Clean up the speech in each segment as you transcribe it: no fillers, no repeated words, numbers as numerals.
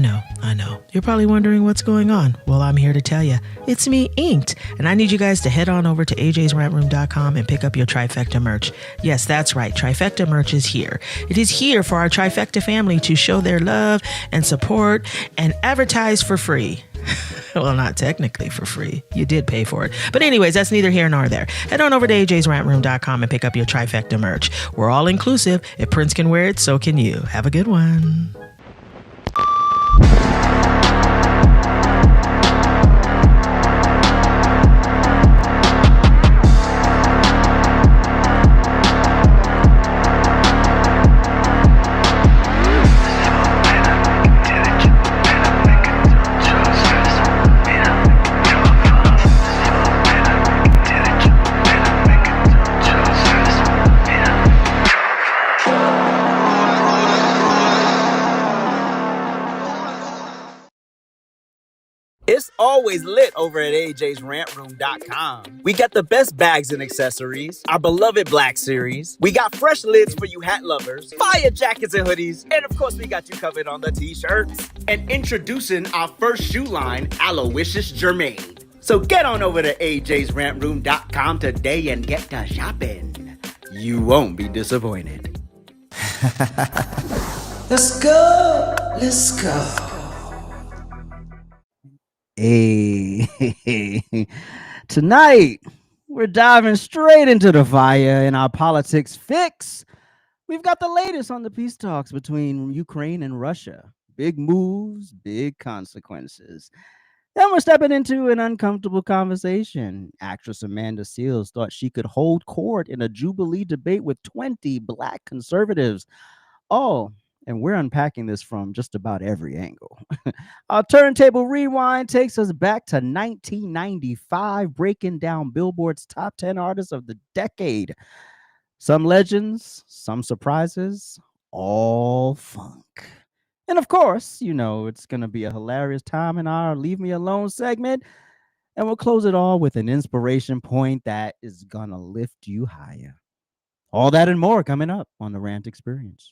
I know. You're probably wondering what's going on. Well, I'm here to tell you. It's me, Inked, and I need you guys to head on over to ajsrantroom.com and pick up your Trifecta merch. Yes, that's right. Trifecta merch is here. It is here for our Trifecta family to show their love and support and advertise for free. Well, not technically for free. You did pay for it. But anyways, that's neither here nor there. Head on over to ajsrantroom.com and pick up your Trifecta merch. We're all inclusive. If Prince can wear it, so can you. Have a good one. It's always lit over at ajsrantroom.com. We got the best bags and accessories, our beloved Black Series. We got fresh lids for you hat lovers, fire jackets and hoodies, and of course we got you covered on the t-shirts. And introducing our first shoe line, Aloysius Germain. So get on over to ajsrantroom.com today and get to shopping. You won't be disappointed. Let's go. Let's go. Hey, tonight we're diving straight into the fire in our politics fix. We've got the latest on the peace talks between Ukraine and Russia. Big moves, big consequences. Then we're stepping into an uncomfortable conversation. Actress Amanda Seales thought she could hold court in a Jubilee debate with 20 Black conservatives. Oh, and we're unpacking this from just about every angle. Our Turntable Rewind takes us back to 1995, breaking down Billboard's top 10 artists of the decade. Some legends, some surprises, all funk. And of course, you know, it's going to be a hilarious time in our Leave Me Alone segment. And we'll close it all with an inspiration point that is going to lift you higher. All that and more coming up on the RANT Experience.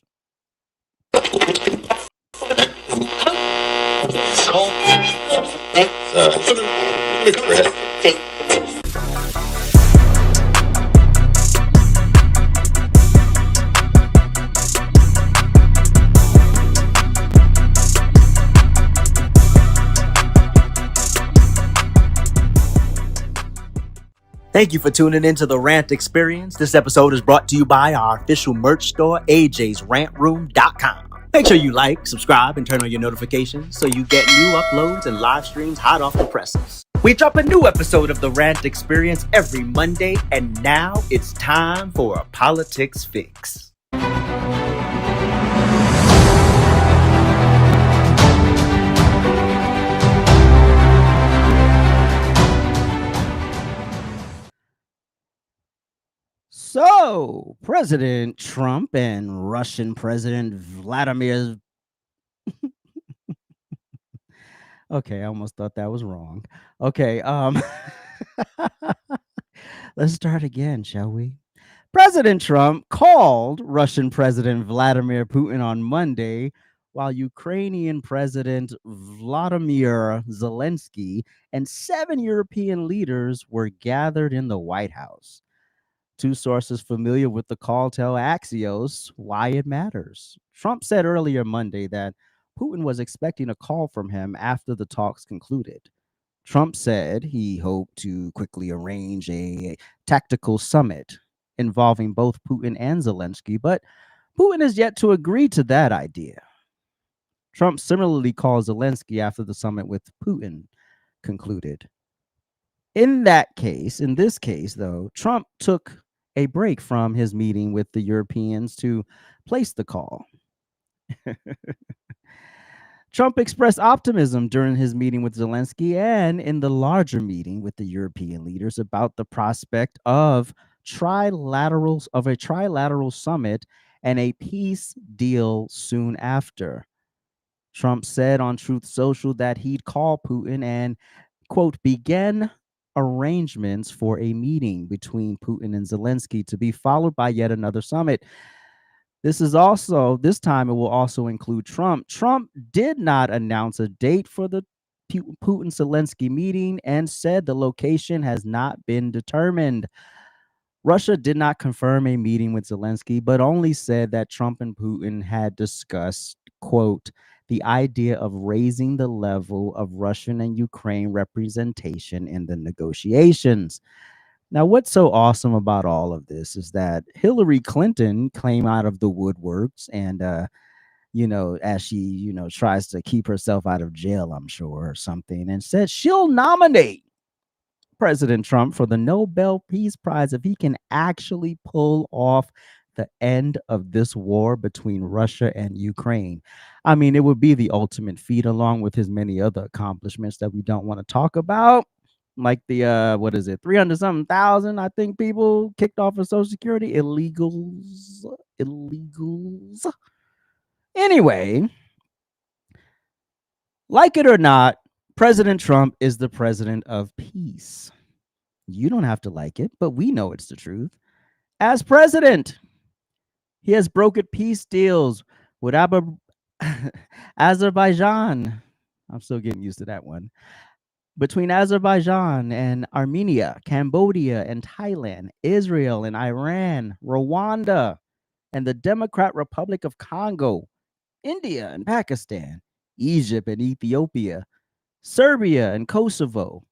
Thank you for tuning into the RANT Experience. This episode is brought to you by our official merch store, ajsrantroom.com. Make sure you like, subscribe, and turn on your notifications so you get new uploads and live streams hot off the presses. We drop a new episode of the RANT Experience every Monday, and now it's time for a politics fix. So, President Trump and Russian President Vladimir... Okay, I almost thought that was wrong. Okay, let's start again, shall we? President Trump called Russian President Vladimir Putin on Monday, while Ukrainian President Vladimir Zelensky and 7 European leaders were gathered in the White House. Two sources familiar with the call tell Axios why it matters. Trump said earlier Monday that Putin was expecting a call from him after the talks concluded. Trump said he hoped to quickly arrange a tactical summit involving both Putin and Zelensky, but Putin has yet to agree to that idea. Trump similarly called Zelensky after the summit with Putin concluded. In this case, though, Trump took a break from his meeting with the Europeans to place the call. Trump expressed optimism during his meeting with Zelensky and in the larger meeting with the European leaders about the prospect of a trilateral summit and a peace deal soon after. Trump said on Truth Social that he'd call Putin and, quote, begin arrangements for a meeting between Putin and Zelensky to be followed by yet another summit. This time it will also include Trump. Trump did not announce a date for the Putin-Zelensky meeting and said the location has not been determined. Russia did not confirm a meeting with Zelensky, but only said that Trump and Putin had discussed, quote, the idea of raising the level of Russian and Ukraine representation in the negotiations. Now, what's so awesome about all of this is that Hillary Clinton came out of the woodworks and, as she, tries to keep herself out of jail, I'm sure, or something, and said she'll nominate President Trump for the Nobel Peace Prize if he can actually pull off the end of this war between Russia and Ukraine. I mean, it would be the ultimate feat, along with his many other accomplishments that we don't want to talk about, like the 300-something thousand, I think, people kicked off of Social Security, illegals. Anyway, like it or not, President Trump is the president of peace. You don't have to like it, but we know it's the truth. As president, he has brokered peace deals with Azerbaijan. I'm still getting used to that one. Between Azerbaijan and Armenia, Cambodia and Thailand, Israel and Iran, Rwanda and the Democratic Republic of Congo, India and Pakistan, Egypt and Ethiopia, Serbia and Kosovo,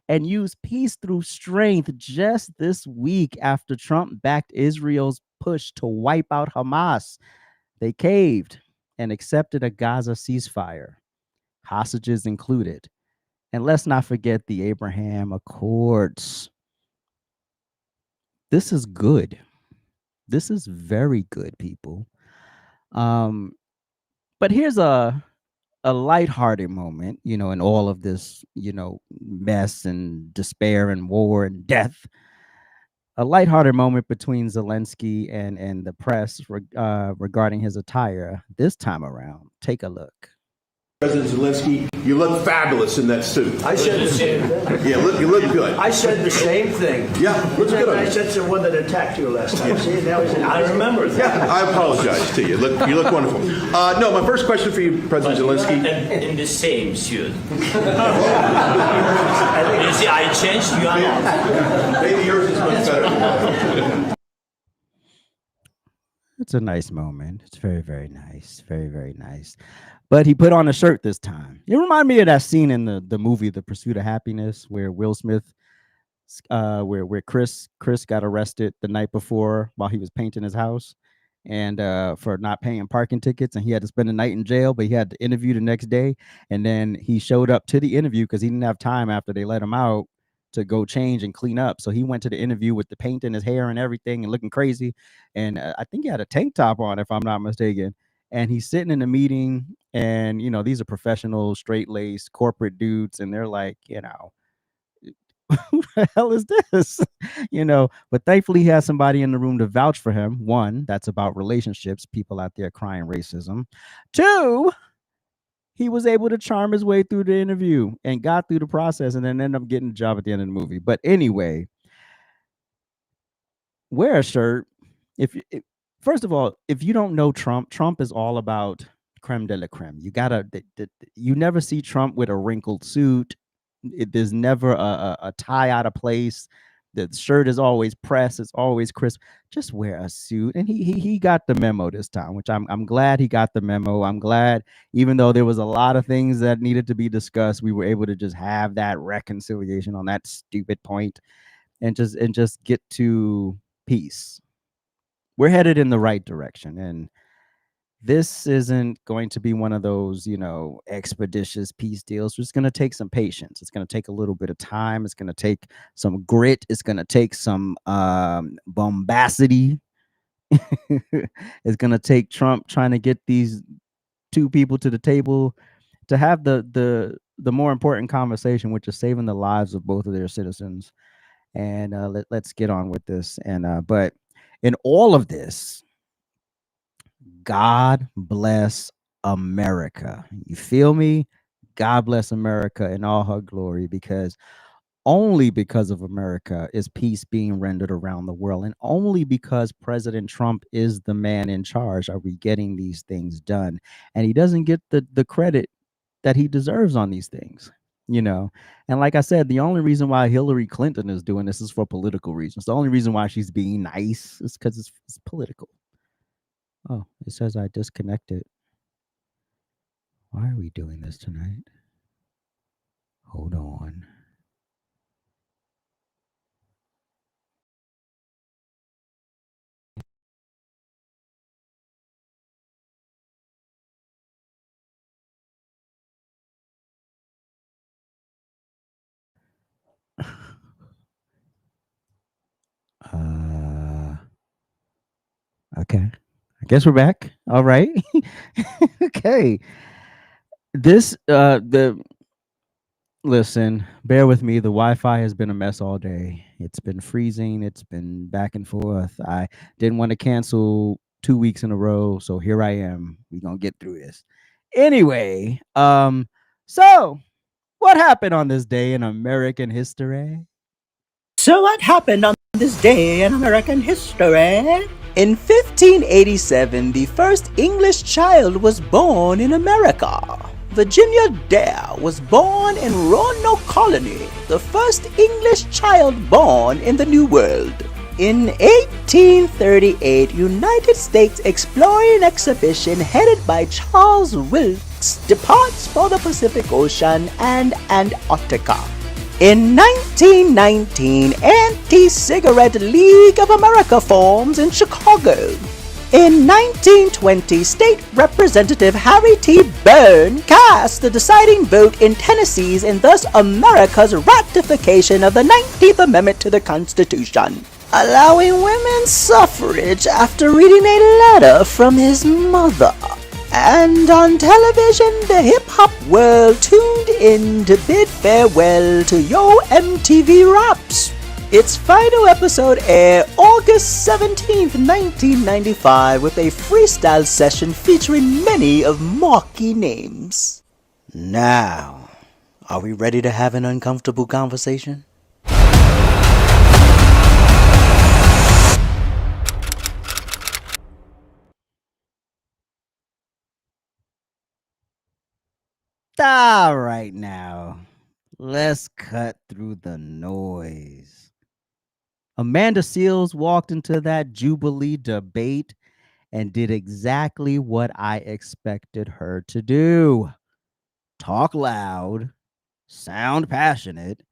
and used peace through strength just this week after Trump backed Israel's push to wipe out Hamas. They caved and accepted a Gaza ceasefire, hostages included. And let's not forget the Abraham Accords. This is good. This is very good, people. But here's a lighthearted moment, in all of this, mess and despair and war and death. A lighthearted moment between Zelensky and the press regarding his attire this time around. Take a look. President Zelensky, you look fabulous in that suit. I said the same thing. Yeah, you look good. I said the same thing. Yeah, looks good. I said to the one that attacked you last time. See, now he's I remember that. Yeah, I apologize to you. You look wonderful. No, my first question for you, President Zelensky. In the same suit. You see, I changed. You are not. Maybe yours is much better. It's a nice moment. It's very, very nice. Very, very nice. But he put on a shirt this time. It reminded me of that scene in the movie The Pursuit of Happiness where Will Smith, where Chris got arrested the night before while he was painting his house and for not paying parking tickets, and he had to spend the night in jail, but he had to interview the next day. And then he showed up to the interview because he didn't have time after they let him out to go change and clean up. So he went to the interview with the paint in his hair and everything and looking crazy. And I think he had a tank top on, if I'm not mistaken. And he's sitting in a meeting, and these are professional, straight-laced corporate dudes, and they're like, who the hell is this? But thankfully he has somebody in the room to vouch for him. One, that's about relationships, people out there crying racism. Two, he was able to charm his way through the interview and got through the process and then ended up getting a job at the end of the movie. But anyway, wear a shirt. First of all, if you don't know Trump is all about creme de la creme. You never see Trump with a wrinkled suit. There's never a tie out of place. The shirt is always pressed. It's always crisp. Just wear a suit. And he got the memo this time, which I'm glad he got the memo. I'm glad, even though there was a lot of things that needed to be discussed, we were able to just have that reconciliation on that stupid point and just get to peace. We're headed in the right direction. And this isn't going to be one of those, expeditious peace deals. It's going to take some patience. It's going to take a little bit of time. It's going to take some grit. It's going to take some bombacity. It's going to take Trump trying to get these two people to the table to have the more important conversation, which is saving the lives of both of their citizens. And let's get on with this. And but in all of this, God bless America. You feel me? God bless America in all her glory, because only because of America is peace being rendered around the world. And only because President Trump is the man in charge are we getting these things done. And he doesn't get the credit that he deserves on these things, you know. And like I said, the only reason why Hillary Clinton is doing this is for political reasons. The only reason why she's being nice is because it's political. Oh, it says I disconnected. Why are we doing this tonight? Hold on. Okay. I guess we're back. All right. Okay. Listen, bear with me. The Wi-Fi has been a mess all day. It's been freezing. It's been back and forth. I didn't want to cancel 2 weeks in a row, so here I am. We're gonna get through this. Anyway, so what happened on this day in American history? So what happened on this day in American history? In 1587, the first English child was born in America. Virginia Dare was born in Roanoke Colony, the first English child born in the New World. In 1838, United States Exploring Expedition headed by Charles Wilkes departs for the Pacific Ocean and Antarctica. In 1919, Anti-Cigarette League of America forms in Chicago. In 1920, State Representative Harry T. Byrne cast the deciding vote in Tennessee's and thus America's ratification of the 19th Amendment to the Constitution, allowing women's suffrage after reading a letter from his mother. And on television, the hip-hop world tuned in to bid farewell to Yo MTV Raps. Its final episode aired August 17th, 1995, with a freestyle session featuring many of marquee names. Now, are we ready to have an uncomfortable conversation? All right, now let's cut through the noise. Amanda Seales walked into that Jubilee debate and did exactly what I expected her to do. Talk loud, sound passionate,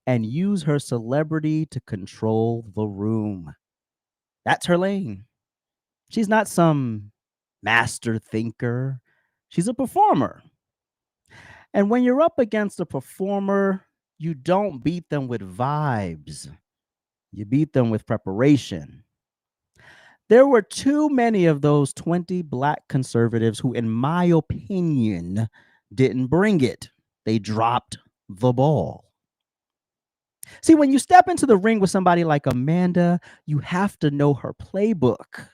and use her celebrity to control the room. That's her lane. She's not some master thinker. She's a performer. And when you're up against a performer, you don't beat them with vibes. You beat them with preparation. There were too many of those 20 black conservatives who, in my opinion, didn't bring it. They dropped the ball. See, when you step into the ring with somebody like Amanda, you have to know her playbook.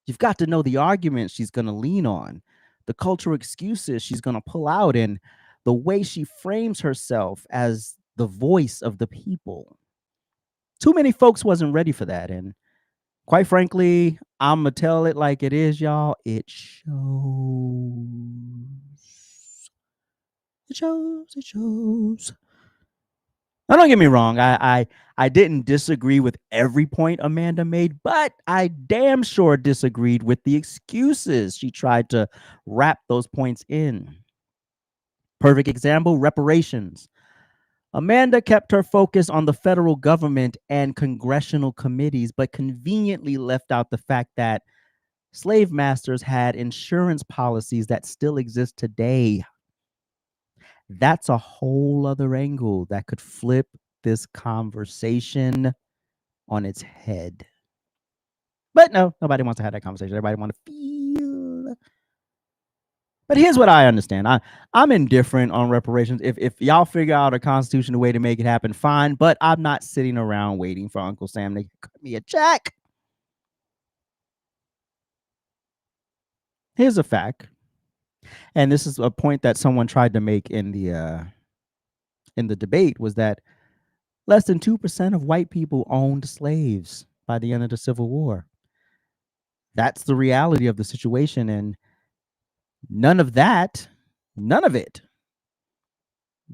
You've got to know the arguments she's going to lean on, the cultural excuses she's going to pull out, and the way she frames herself as the voice of the people. Too many folks wasn't ready for that. And quite frankly, I'm going to tell it like it is, y'all. It shows. It shows. It shows. Now, don't get me wrong. I didn't disagree with every point Amanda made, but I damn sure disagreed with the excuses she tried to wrap those points in. Perfect example, reparations. Amanda kept her focus on the federal government and congressional committees, but conveniently left out the fact that slave masters had insurance policies that still exist today. That's a whole other angle that could flip this conversation on its head. But no, nobody wants to have that conversation. Everybody wants to feel. But here's what I understand. I'm indifferent on reparations. If y'all figure out a constitutional way to make it happen, fine. But I'm not sitting around waiting for Uncle Sam to cut me a check. Here's a fact. And this is a point that someone tried to make in the debate, was that Less than 2% of white people owned slaves by the end of the Civil War. That's the reality of the situation. And none of it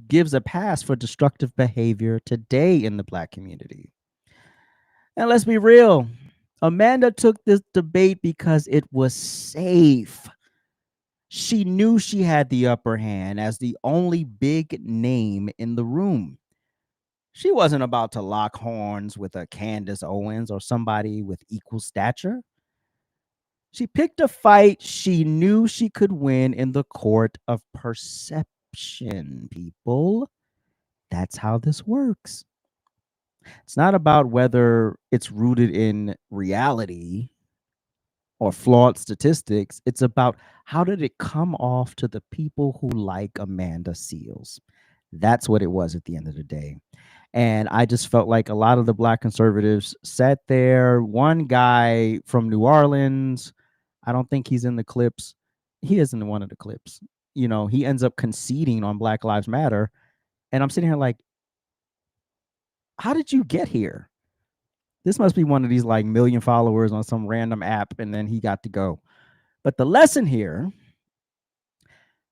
gives a pass for destructive behavior today in the Black community. And let's be real, Amanda took this debate because it was safe. She knew she had the upper hand as the only big name in the room. She wasn't about to lock horns with a Candace Owens or somebody with equal stature. She picked a fight she knew she could win in the court of perception, people. That's how this works. It's not about whether it's rooted in reality or flawed statistics. It's about how did it come off to the people who like Amanda Seales. That's what it was at the end of the day. And I just felt like a lot of the Black conservatives sat there. One guy from New Orleans, I don't think he's in the clips. He isn't in one of the clips. You know, he ends up conceding on Black Lives Matter. And I'm sitting here like, how did you get here? This must be one of these like million followers on some random app, and then he got to go. But the lesson here,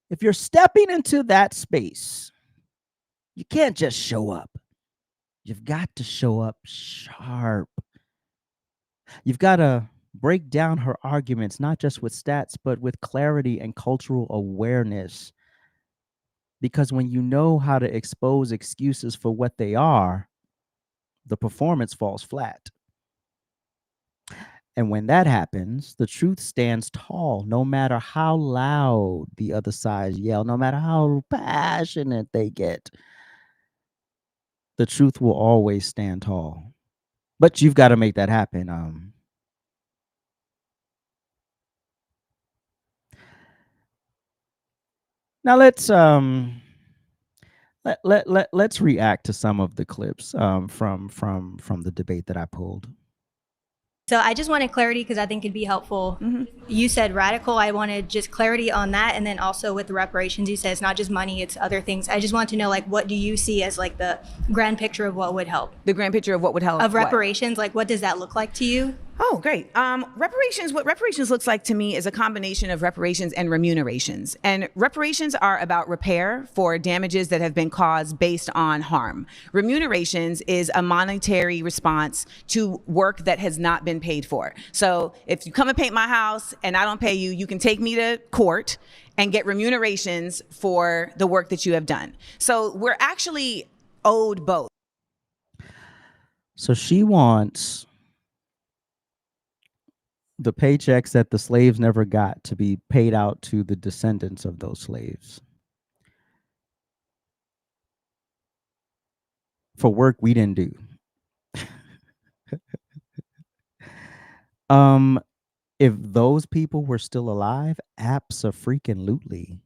if you're stepping into that space, you can't just show up. You've got to show up sharp. You've got to break down her arguments, not just with stats, but with clarity and cultural awareness. Because when you know how to expose excuses for what they are, the performance falls flat. And when that happens, the truth stands tall, no matter how loud the other side yell, no matter how passionate they get. The truth will always stand tall. But you've got to make that happen. Now let's let's react to some of the clips from the debate that I pulled. So I just wanted clarity because I think it'd be helpful. You said radical. I wanted just clarity on that. And then also with the reparations, you said it's not just money, it's other things. I just want to know, like, what do you see as like the grand picture of what would help? The grand picture of what would help? Of reparations, like what does that look like to you? Oh, great. What reparations looks like to me is a combination of reparations and remunerations. And reparations are about repair for damages that have been caused based on harm. Remunerations is a monetary response to work that has not been paid for. So if you come and paint my house and I don't pay you, you can take me to court and get remunerations for the work that you have done. So we're actually owed both. So she wants the paychecks that the slaves never got to be paid out to the descendants of those slaves for work we didn't do. If those people were still alive, abso-freaking-lutely,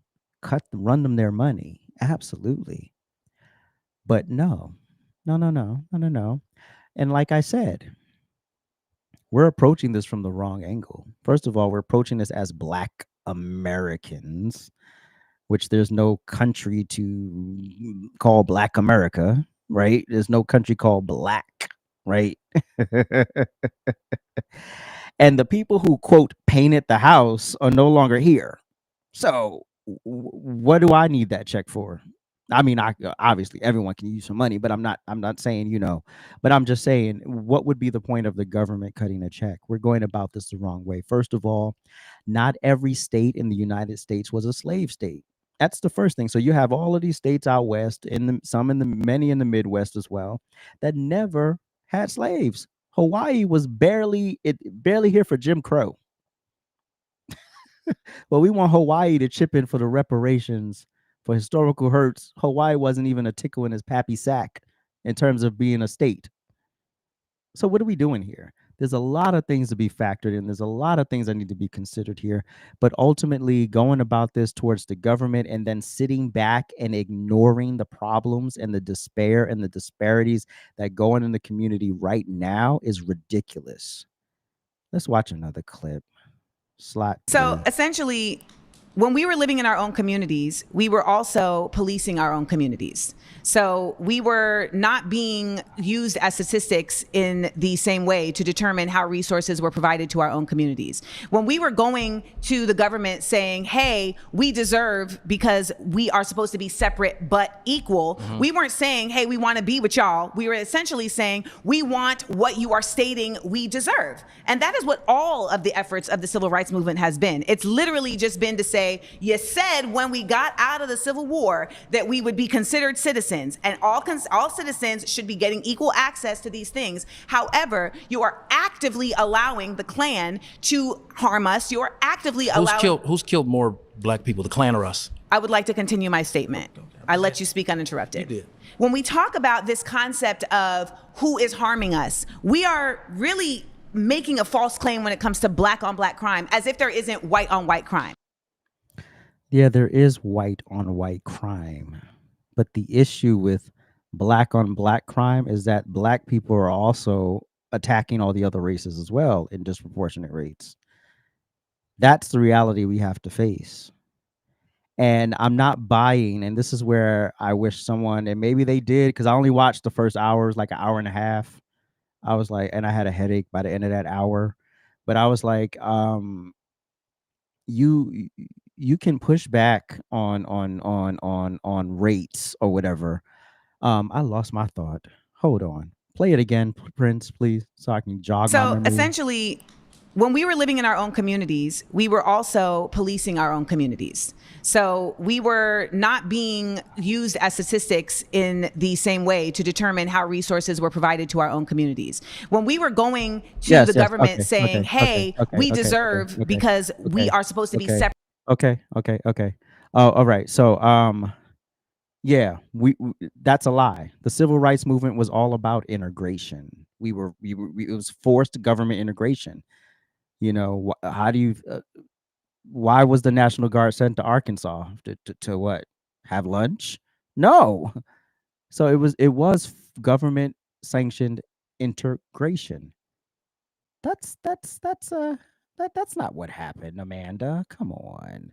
run them their money, absolutely. But no. And like I said, we're approaching this from the wrong angle. First of all, we're approaching this as Black Americans, which there's no country to call Black America, right? There's no country called Black, right? And the people who, quote, painted the house are no longer here. So what do I need that check for? I mean, obviously everyone can use some money, but I'm not saying, but I'm just saying, what would be the point of the government cutting a check? We're going about this the wrong way. First of all, not every state in the United States was a slave state. That's the first thing. So you have all of these states out west, many in the Midwest as well, that never had slaves. Hawaii was barely here for Jim Crow. Well, we want Hawaii to chip in for the reparations for historical hurts. Hawaii wasn't even a tickle in his pappy sack in terms of being a state. So what are we doing here? There's a lot of things to be factored in. There's a lot of things that need to be considered here. But ultimately, going about this towards the government and then sitting back and ignoring the problems and the despair and the disparities that go on in the community right now is ridiculous. Let's watch another clip. So essentially, when we were living in our own communities, we were also policing our own communities. So we were not being used as statistics in the same way to determine how resources were provided to our own communities. When we were going to the government saying, hey, we deserve because we are supposed to be separate but equal, we weren't saying, hey, we want to be with y'all. We were essentially saying, we want what you are stating we deserve. And that is what all of the efforts of the civil rights movement has been. It's literally just been to say, you said when we got out of the Civil War that we would be considered citizens, and all citizens should be getting equal access to these things. However, you are actively allowing the Klan to harm us. You are actively allowing... Who's killed more black people, the Klan or us? I would like to continue my statement. I let you speak uninterrupted. You did. When we talk about this concept of who is harming us, we are really making a false claim when it comes to black on black crime, as if there isn't white on white crime. Yeah, there is white on white crime. But the issue with black on black crime is that black people are also attacking all the other races as well in disproportionate rates. That's the reality we have to face. And I'm not buying, and this is where I wish someone, and maybe they did, because I only watched the first hours, like an hour and a half. I was like, and I had a headache by the end of that hour. But I was like, you can push back on rates or whatever. I lost my thought. Hold on. Play it again, Prince, please, so I can jog my memory. So essentially, when we were living in our own communities, we were also policing our own communities. So we were not being used as statistics in the same way to determine how resources were provided to our own communities. When we were going to the government saying, hey, we deserve because we are supposed to be separate. Okay. Oh, all right. So, yeah, we that's a lie. The civil rights movement was all about integration. It was forced government integration. You know, how do you? Why was the National Guard sent to Arkansas to what? Have lunch? No. So it was government sanctioned integration. That's not what happened, Amanda. Come on.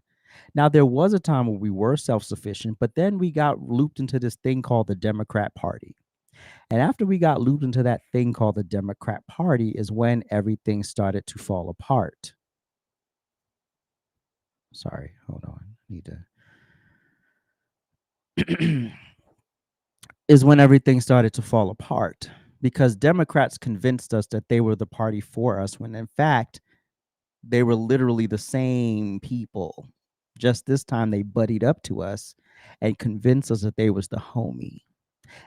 Now, there was a time when we were self-sufficient, but then we got looped into this thing called the Democrat Party. And after we got looped into that thing called the Democrat Party is when everything started to fall apart. Sorry, hold on. Need to... is when everything started to fall apart. Because Democrats convinced us that they were the party for us, when in fact, they were literally the same people. Just this time they buddied up to us and convinced us that they was the homie.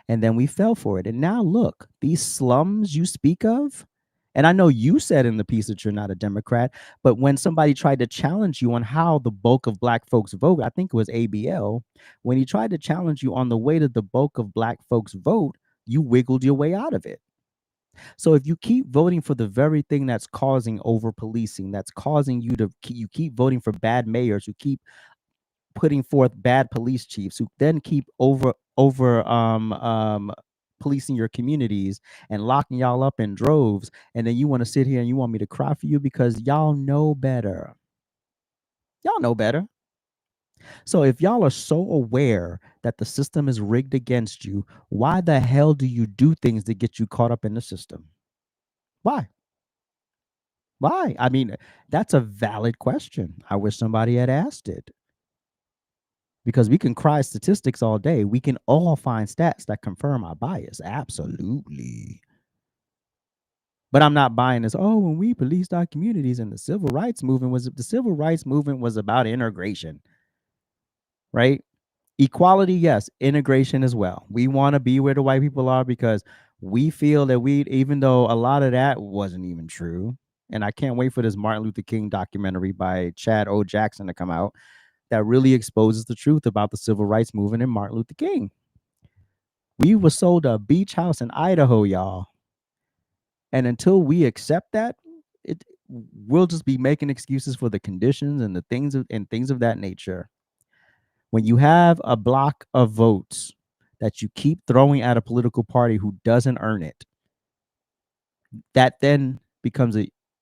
And then we fell for it. And now look, these slums you speak of, and I know you said in the piece that you're not a Democrat, but when somebody tried to challenge you on how the bulk of black folks vote, I think it was ABL, when he tried to challenge you on the way that the bulk of black folks vote, you wiggled your way out of it. So if you keep voting for the very thing that's causing over policing, that's causing you keep voting for bad mayors who keep putting forth bad police chiefs, who then keep over policing your communities and locking y'all up in droves, and then you want to sit here and you want me to cry for you because y'all know better. Y'all know better. So if y'all are so aware that the system is rigged against you, why the hell do you do things to get you caught up in the system? Why? I mean, that's a valid question. I wish somebody had asked it. Because we can cry statistics all day. We can all find stats that confirm our bias. Absolutely. But I'm not buying this, oh, when we policed our communities and the civil rights movement was about integration. Right? Equality, yes. Integration as well. We want to be where the white people are because we feel that even though a lot of that wasn't even true. And I can't wait for this Martin Luther King documentary by Chad O. Jackson to come out that really exposes the truth about the civil rights movement and Martin Luther King. We were sold a beach house in Idaho, y'all. And until we accept that, we'll just be making excuses for the conditions and the things of that nature. When you have a block of votes that you keep throwing at a political party who doesn't earn it, that then becomes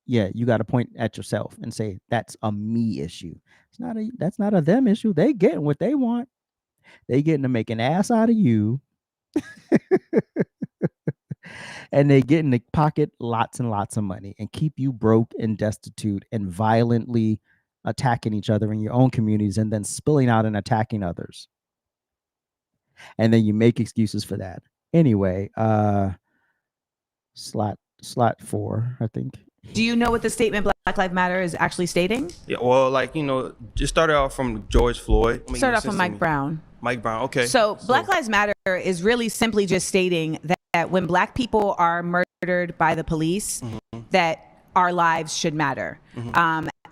yeah, you got to point at yourself and say that's a me issue. That's not a them issue. They getting what they want. They getting to make an ass out of you, and they getting to pocket lots and lots of money and keep you broke and destitute and violently attacking each other in your own communities and then spilling out and attacking others. And then you make excuses for that. Anyway, slot 4, I think. Do you know what the statement Black Lives Matter is actually stating? Yeah, well, like, just started off from George Floyd. Start off from Mike Brown. Mike Brown, okay. So Black Lives Matter is really simply just stating that when Black people are murdered by the police, that our lives should matter.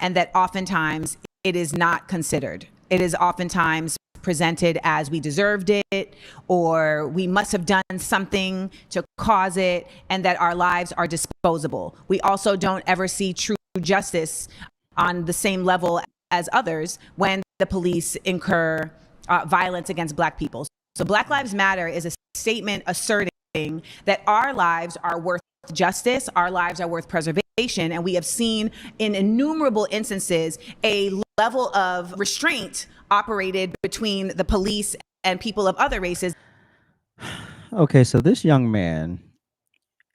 And that oftentimes it is not considered. It is oftentimes presented as we deserved it, or we must have done something to cause it, and that our lives are disposable. We also don't ever see true justice on the same level as others when the police incur violence against Black people. So Black Lives Matter is a statement asserting that our lives are worth justice, our lives are worth preservation, and we have seen in innumerable instances a level of restraint operated between the police and people of other races. Okay, so this young man,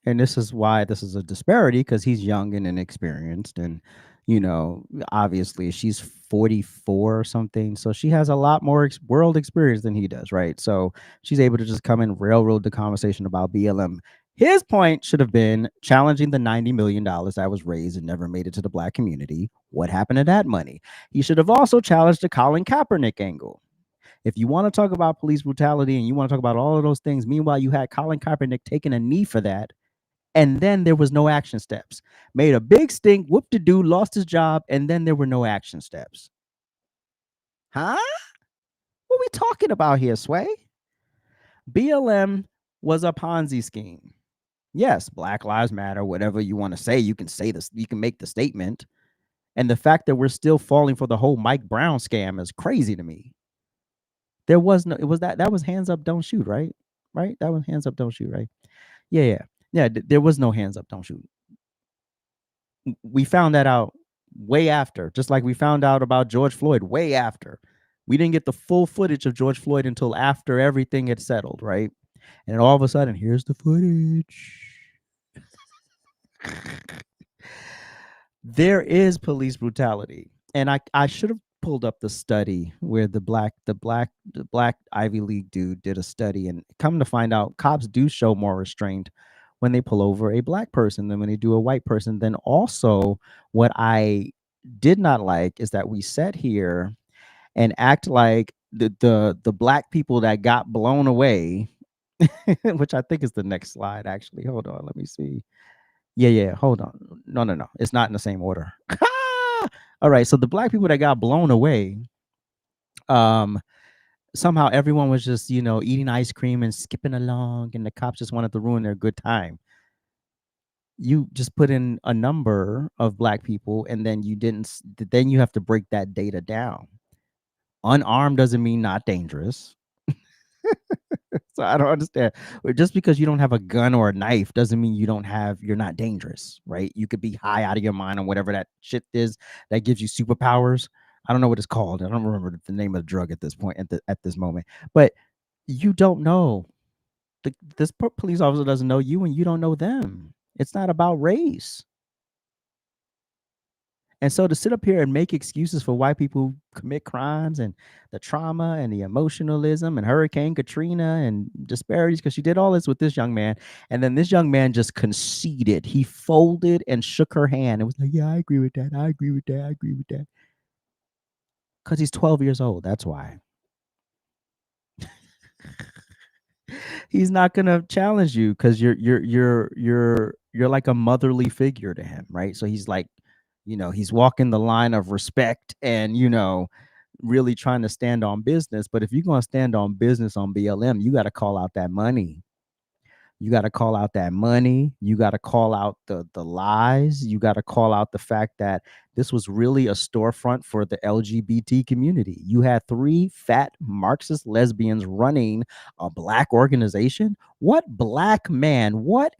and this is why this is a disparity, because he's young and inexperienced, and obviously she's 44 or something, so she has a lot more world experience than he does, right? So she's able to just come and railroad the conversation about BLM. His point should have been challenging the $90 million that was raised and never made it to the Black community. What happened to that money? He should have also challenged the Colin Kaepernick angle. If you want to talk about police brutality and you want to talk about all of those things, meanwhile, you had Colin Kaepernick taking a knee for that, and then there was no action steps. Made a big stink, whoop-de-doo, lost his job, and then there were no action steps. Huh? What are we talking about here, Sway? BLM was a Ponzi scheme. Yes, Black Lives Matter, whatever you want to say, you can say this, you can make the statement. And the fact that we're still falling for the whole Mike Brown scam is crazy to me. There was no, it was that was hands up, don't shoot, right? Right? That was hands up, don't shoot, right? Yeah. There was no hands up, don't shoot. We found that out way after, just like we found out about George Floyd way after. We didn't get the full footage of George Floyd until after everything had settled, right? And then all of a sudden, here's the footage. There is police brutality. And I should have pulled up the study where the black Ivy League dude did a study, and come to find out cops do show more restraint when they pull over a Black person than when they do a white person. Then also what I did not like is that we sat here and act like the Black people that got blown away, which I think is the next slide, actually. Hold on, let me see. Yeah, hold on. No. It's not in the same order. All right, so the Black people that got blown away, somehow everyone was just, eating ice cream and skipping along, and the cops just wanted to ruin their good time. You just put in a number of Black people, and then then you have to break that data down. Unarmed doesn't mean not dangerous. So I don't understand. Just because you don't have a gun or a knife doesn't mean you're not dangerous, right? You could be high out of your mind on whatever that shit is that gives you superpowers. I don't know what it's called. I don't remember the name of the drug at this point, at this moment. But you don't know. This police officer doesn't know you, and you don't know them. It's not about race. And so to sit up here and make excuses for why people commit crimes and the trauma and the emotionalism and Hurricane Katrina and disparities, because she did all this with this young man. And then this young man just conceded. He folded and shook her hand. It was like, yeah, I agree with that. I agree with that. I agree with that. Because he's 12 years old. That's why. He's not gonna challenge you because you're like a motherly figure to him, right? So he's like, he's walking the line of respect and, really trying to stand on business. But if you're going to stand on business on BLM, you got to call out that money. You got to call out that money. You got to call out the lies. You got to call out the fact that this was really a storefront for the LGBT community. You had 3 fat Marxist lesbians running a Black organization. What Black man, what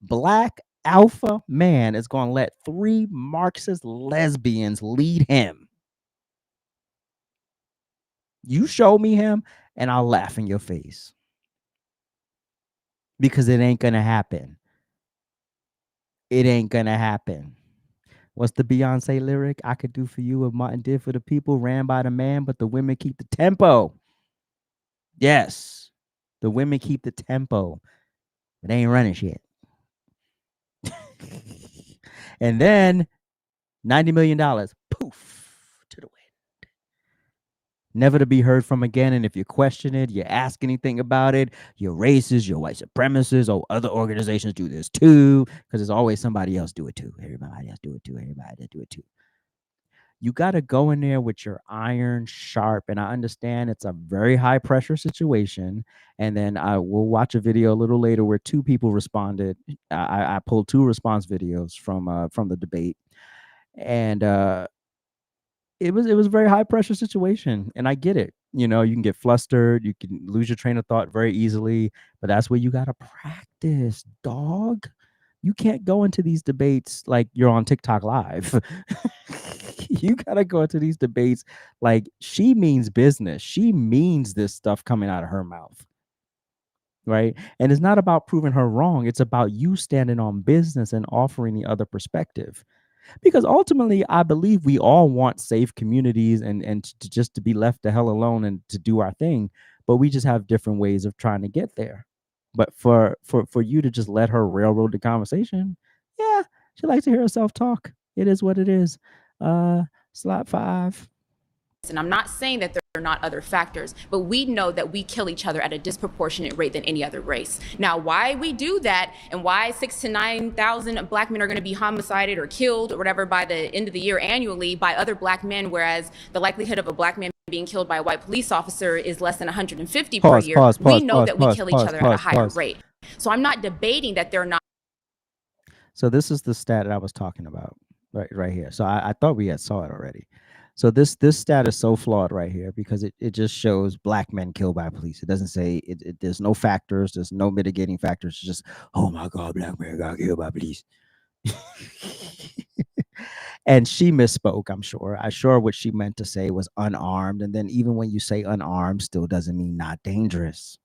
Black alpha man is going to let 3 Marxist lesbians lead him? You show me him and I'll laugh in your face. Because it ain't going to happen. It ain't going to happen. What's the Beyonce lyric? I could do for you what Martin did for the people, ran by the man, but the women keep the tempo. Yes. The women keep the tempo. But they ain't running shit. And then $90 million. Poof. To the wind. Never to be heard from again. And if you question it, you ask anything about it, you're racist, you're white supremacists, or other organizations do this too. Because there's always somebody else do it too. Everybody else do it too. Everybody else do it too. You got to go in there with your iron sharp. And I understand it's a very high pressure situation. And then I will watch a video a little later where 2 people responded. I pulled 2 response videos from the debate. And it was a very high pressure situation. And I get it. You know, you can get flustered. You can lose your train of thought very easily. But that's where you got to practice, dog. You can't go into these debates like you're on TikTok live. You got to go into these debates like she means business. She means this stuff coming out of her mouth. Right. And it's not about proving her wrong. It's about you standing on business and offering the other perspective. Because ultimately, I believe we all want safe communities and just to be left the hell alone and to do our thing. But we just have different ways of trying to get there. But for you to just let her railroad the conversation, yeah, she likes to hear herself talk. It is what it is. Slot 5. And I'm not saying that there are not other factors, but we know that we kill each other at a disproportionate rate than any other race. Now, why we do that and why 6,000 to 9,000 Black men are going to be homicided or killed or whatever by the end of the year annually by other Black men, whereas the likelihood of a Black man being killed by a white police officer is less than 150 per year. We know that we kill each other at a higher rate. So I'm not debating that they're not. So this is the stat that I was talking about right here. So I thought we had saw it already. So this stat is so flawed right here because it just shows Black men killed by police. It doesn't say there's no factors, there's no mitigating factors. It's just, oh my God, Black men got killed by police. And she misspoke, I'm sure. I'm sure what she meant to say was unarmed. And then even when you say unarmed, still doesn't mean not dangerous.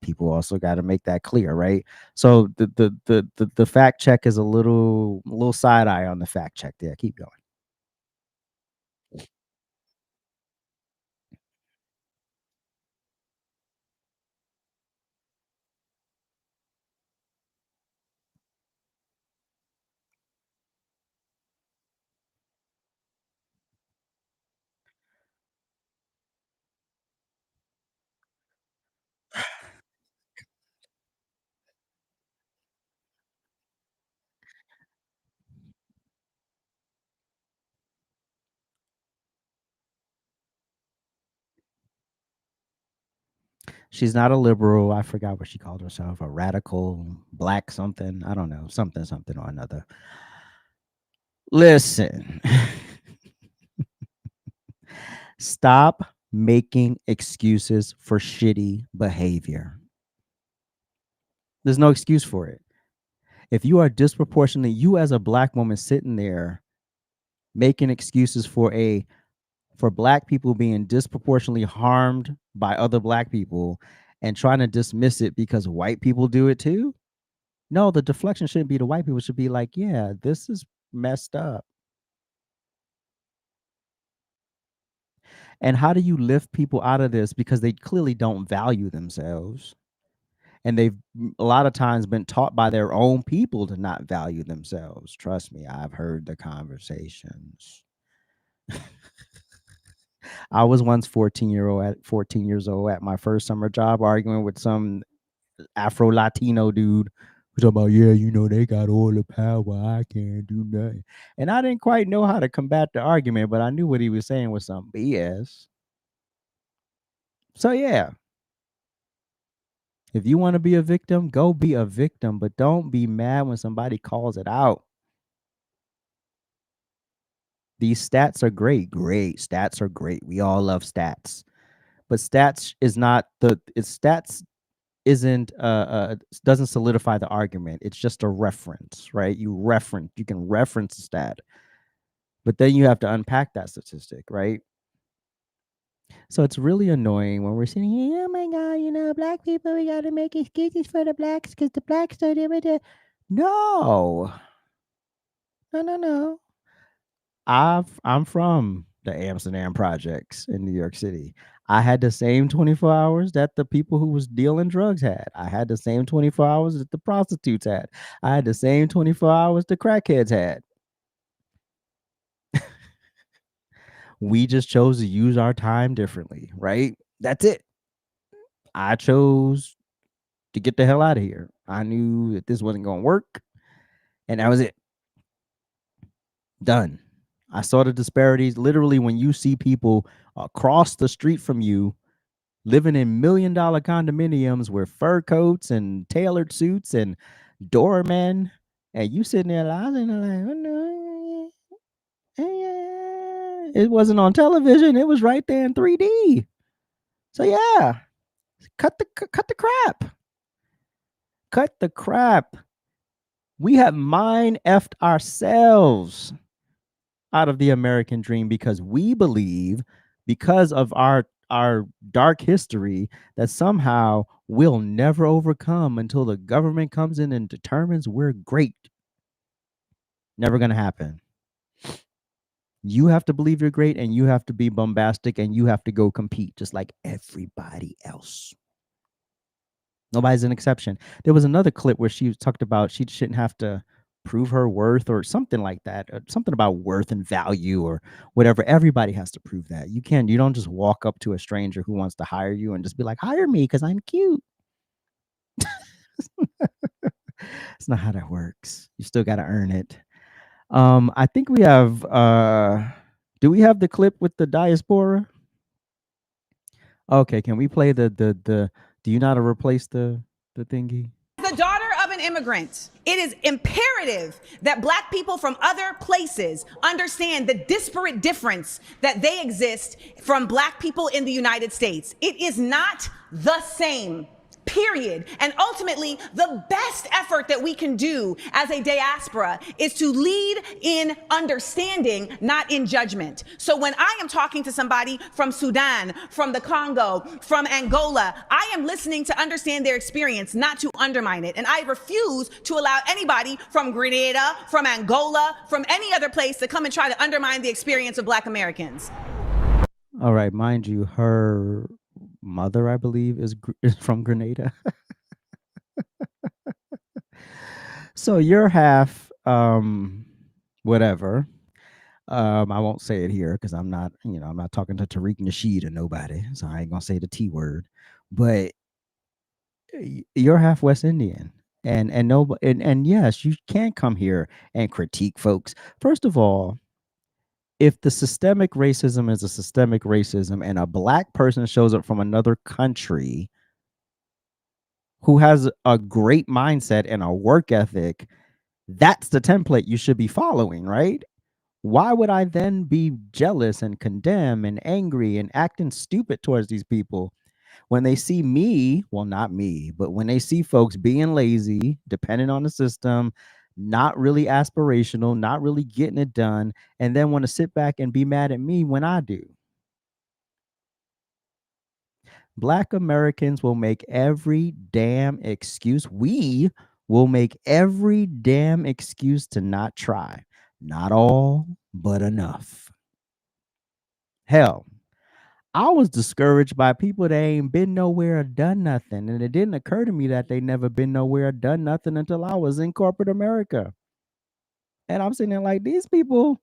People also got to make that clear, right? So the fact check is a little side eye on the fact check there. Keep going. She's not a liberal. I forgot what she called herself. A radical Black something. I don't know. Something or another. Listen. Stop making excuses for shitty behavior. There's no excuse for it. If you are disproportionately, you as a Black woman sitting there making excuses for Black people being disproportionately harmed by other Black people and trying to dismiss it because white people do it too. No, the deflection shouldn't be to white people. It should be like, yeah, this is messed up. And how do you lift people out of this? Because they clearly don't value themselves. And they've a lot of times been taught by their own people to not value themselves. Trust me, I've heard the conversations. I was once 14 years old at my first summer job arguing with some Afro Latino dude who's talking about, yeah, you know, they got all the power. I can't do nothing. And I didn't quite know how to combat the argument, but I knew what he was saying was some BS. So yeah. If you want to be a victim, go be a victim, but don't be mad when somebody calls it out. These stats are great. Stats are great. We all love stats. But stats is not stats isn't doesn't solidify the argument. It's just a reference, right? You can reference a stat, but then you have to unpack that statistic, right? So it's really annoying when we're sitting here, oh my God, black people, we gotta make excuses for the blacks because the blacks don't do it. No. No. I'm from the Amsterdam projects in New York City. I had the same 24 hours that the people who was dealing drugs had. I had the same 24 hours that the prostitutes had. I had the same 24 hours the crackheads had. We just chose to use our time differently, right? That's it. I chose to get the hell out of here. I knew that this wasn't going to work, and that was it. Done. I saw the disparities literally when you see people across the street from you living in $1 million condominiums with fur coats and tailored suits and doormen, and you sitting there like, oh, no, it wasn't on television. It was right there in 3D. So yeah, cut the crap. Cut the crap. We have mind effed ourselves out of the American dream because we believe, because of our dark history, that somehow we'll never overcome until the government comes in and determines we're great. Never gonna happen. You have to believe you're great, and you have to be bombastic, and you have to go compete just like everybody else. Nobody's an exception. There was another clip where she talked about she shouldn't have to prove her worth or something like that, something about worth and value or whatever. Everybody has to prove that. You don't just walk up to a stranger who wants to hire you and just be like, hire me because I'm cute. It's not how that works. You still got to earn it. I think we have, do we have the clip with the diaspora? Okay. Can we play the do you know how to replace the thingy? The daughter of an immigrant, it is imperative that black people from other places understand the disparate difference that they exist from black people in the United States. It is not the same. Period. And ultimately, the best effort that we can do as a diaspora is to lead in understanding, not in judgment. So when I am talking to somebody from Sudan, from the Congo, from Angola, I am listening to understand their experience, not to undermine it. And I refuse to allow anybody from Grenada, from Angola, from any other place to come and try to undermine the experience of Black Americans. All right. Mind you, her mother, I believe, is from Grenada. So you're half whatever. I won't say it here because I'm not talking to Tariq Nasheed or nobody, so I ain't gonna say the T word. But you're half West Indian, and yes, you can't come here and critique folks. First of all, if the systemic racism is a systemic racism and a black person shows up from another country who has a great mindset and a work ethic, that's the template you should be following, right? Why would I then be jealous and condemn and angry and acting stupid towards these people when they see me? Well, not me, but when they see folks being lazy, dependent on the system, not really aspirational, not really getting it done, and then want to sit back and be mad at me when I do. Black Americans will make every damn excuse. We will make every damn excuse to not try. Not all, but enough. Hell, I was discouraged by people that ain't been nowhere or done nothing. And it didn't occur to me that they never been nowhere or done nothing until I was in corporate America. And I'm sitting there like, these people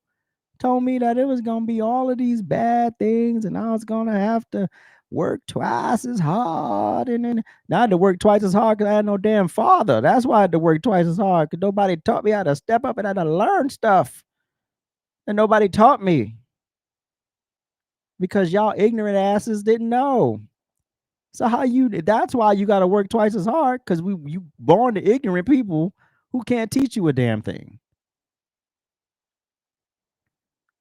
told me that it was going to be all of these bad things and I was going to have to work twice as hard. And then I had to work twice as hard because I had no damn father. That's why I had to work twice as hard, because nobody taught me how to step up and how to learn stuff. And nobody taught me because y'all ignorant asses didn't know. So that's why you got to work twice as hard, because you born to ignorant people who can't teach you a damn thing.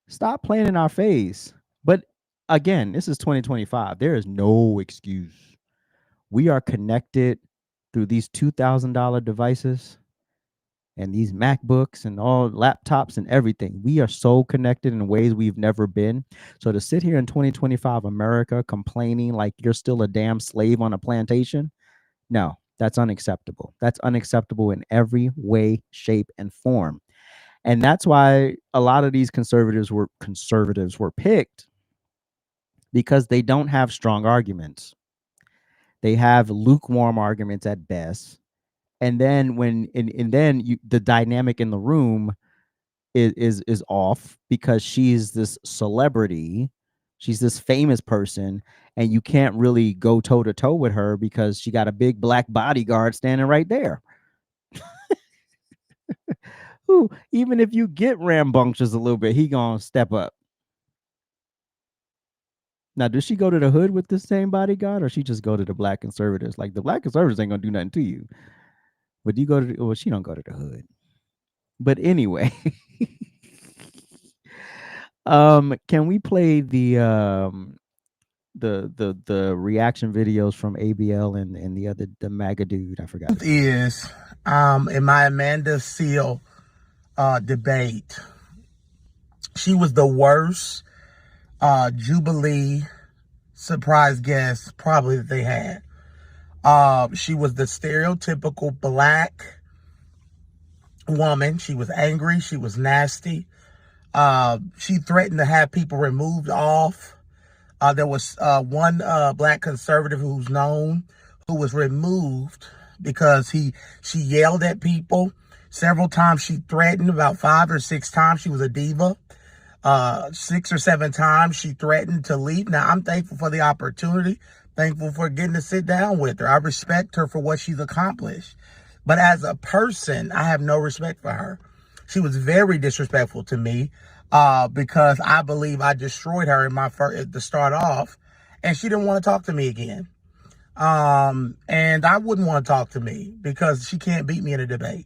Stop playing in our face. But again, this is 2025. There is no excuse. We are connected through these $2,000 devices and these MacBooks and all laptops and everything. We are so connected in ways we've never been. So to sit here in 2025 America complaining like you're still a damn slave on a plantation, no, that's unacceptable. That's unacceptable in every way, shape, and form. And that's why a lot of these conservatives were picked, because they don't have strong arguments. They have lukewarm arguments at best. And then the dynamic in the room is off, because she's this celebrity, she's this famous person, and you can't really go toe to toe with her because she got a big black bodyguard standing right there. Who, even if you get rambunctious a little bit, he gonna step up. Now, does she go to the hood with the same bodyguard, or she just go to the black conservatives? Like, the black conservatives ain't gonna do nothing to you. But you go to, well, she don't go to the hood. But anyway, can we play the reaction videos from ABL and the MAGA dude? I forgot. Is in my Amanda Seal debate, she was the worst Jubilee surprise guest probably that they had. She was the stereotypical black woman. She was angry. She was nasty. She threatened to have people removed off. There was one black conservative who's known who was removed because she yelled at people several times. She threatened about 5 or 6 times. She was a diva. 6 or 7 times she threatened to leave. Now, I'm thankful for the opportunity. Thankful for getting to sit down with her. I respect her for what she's accomplished. But as a person, I have no respect for her. She was very disrespectful to me because I believe I destroyed her in my first, to start off, and she didn't want to talk to me again. And I wouldn't want to talk to me because she can't beat me in a debate.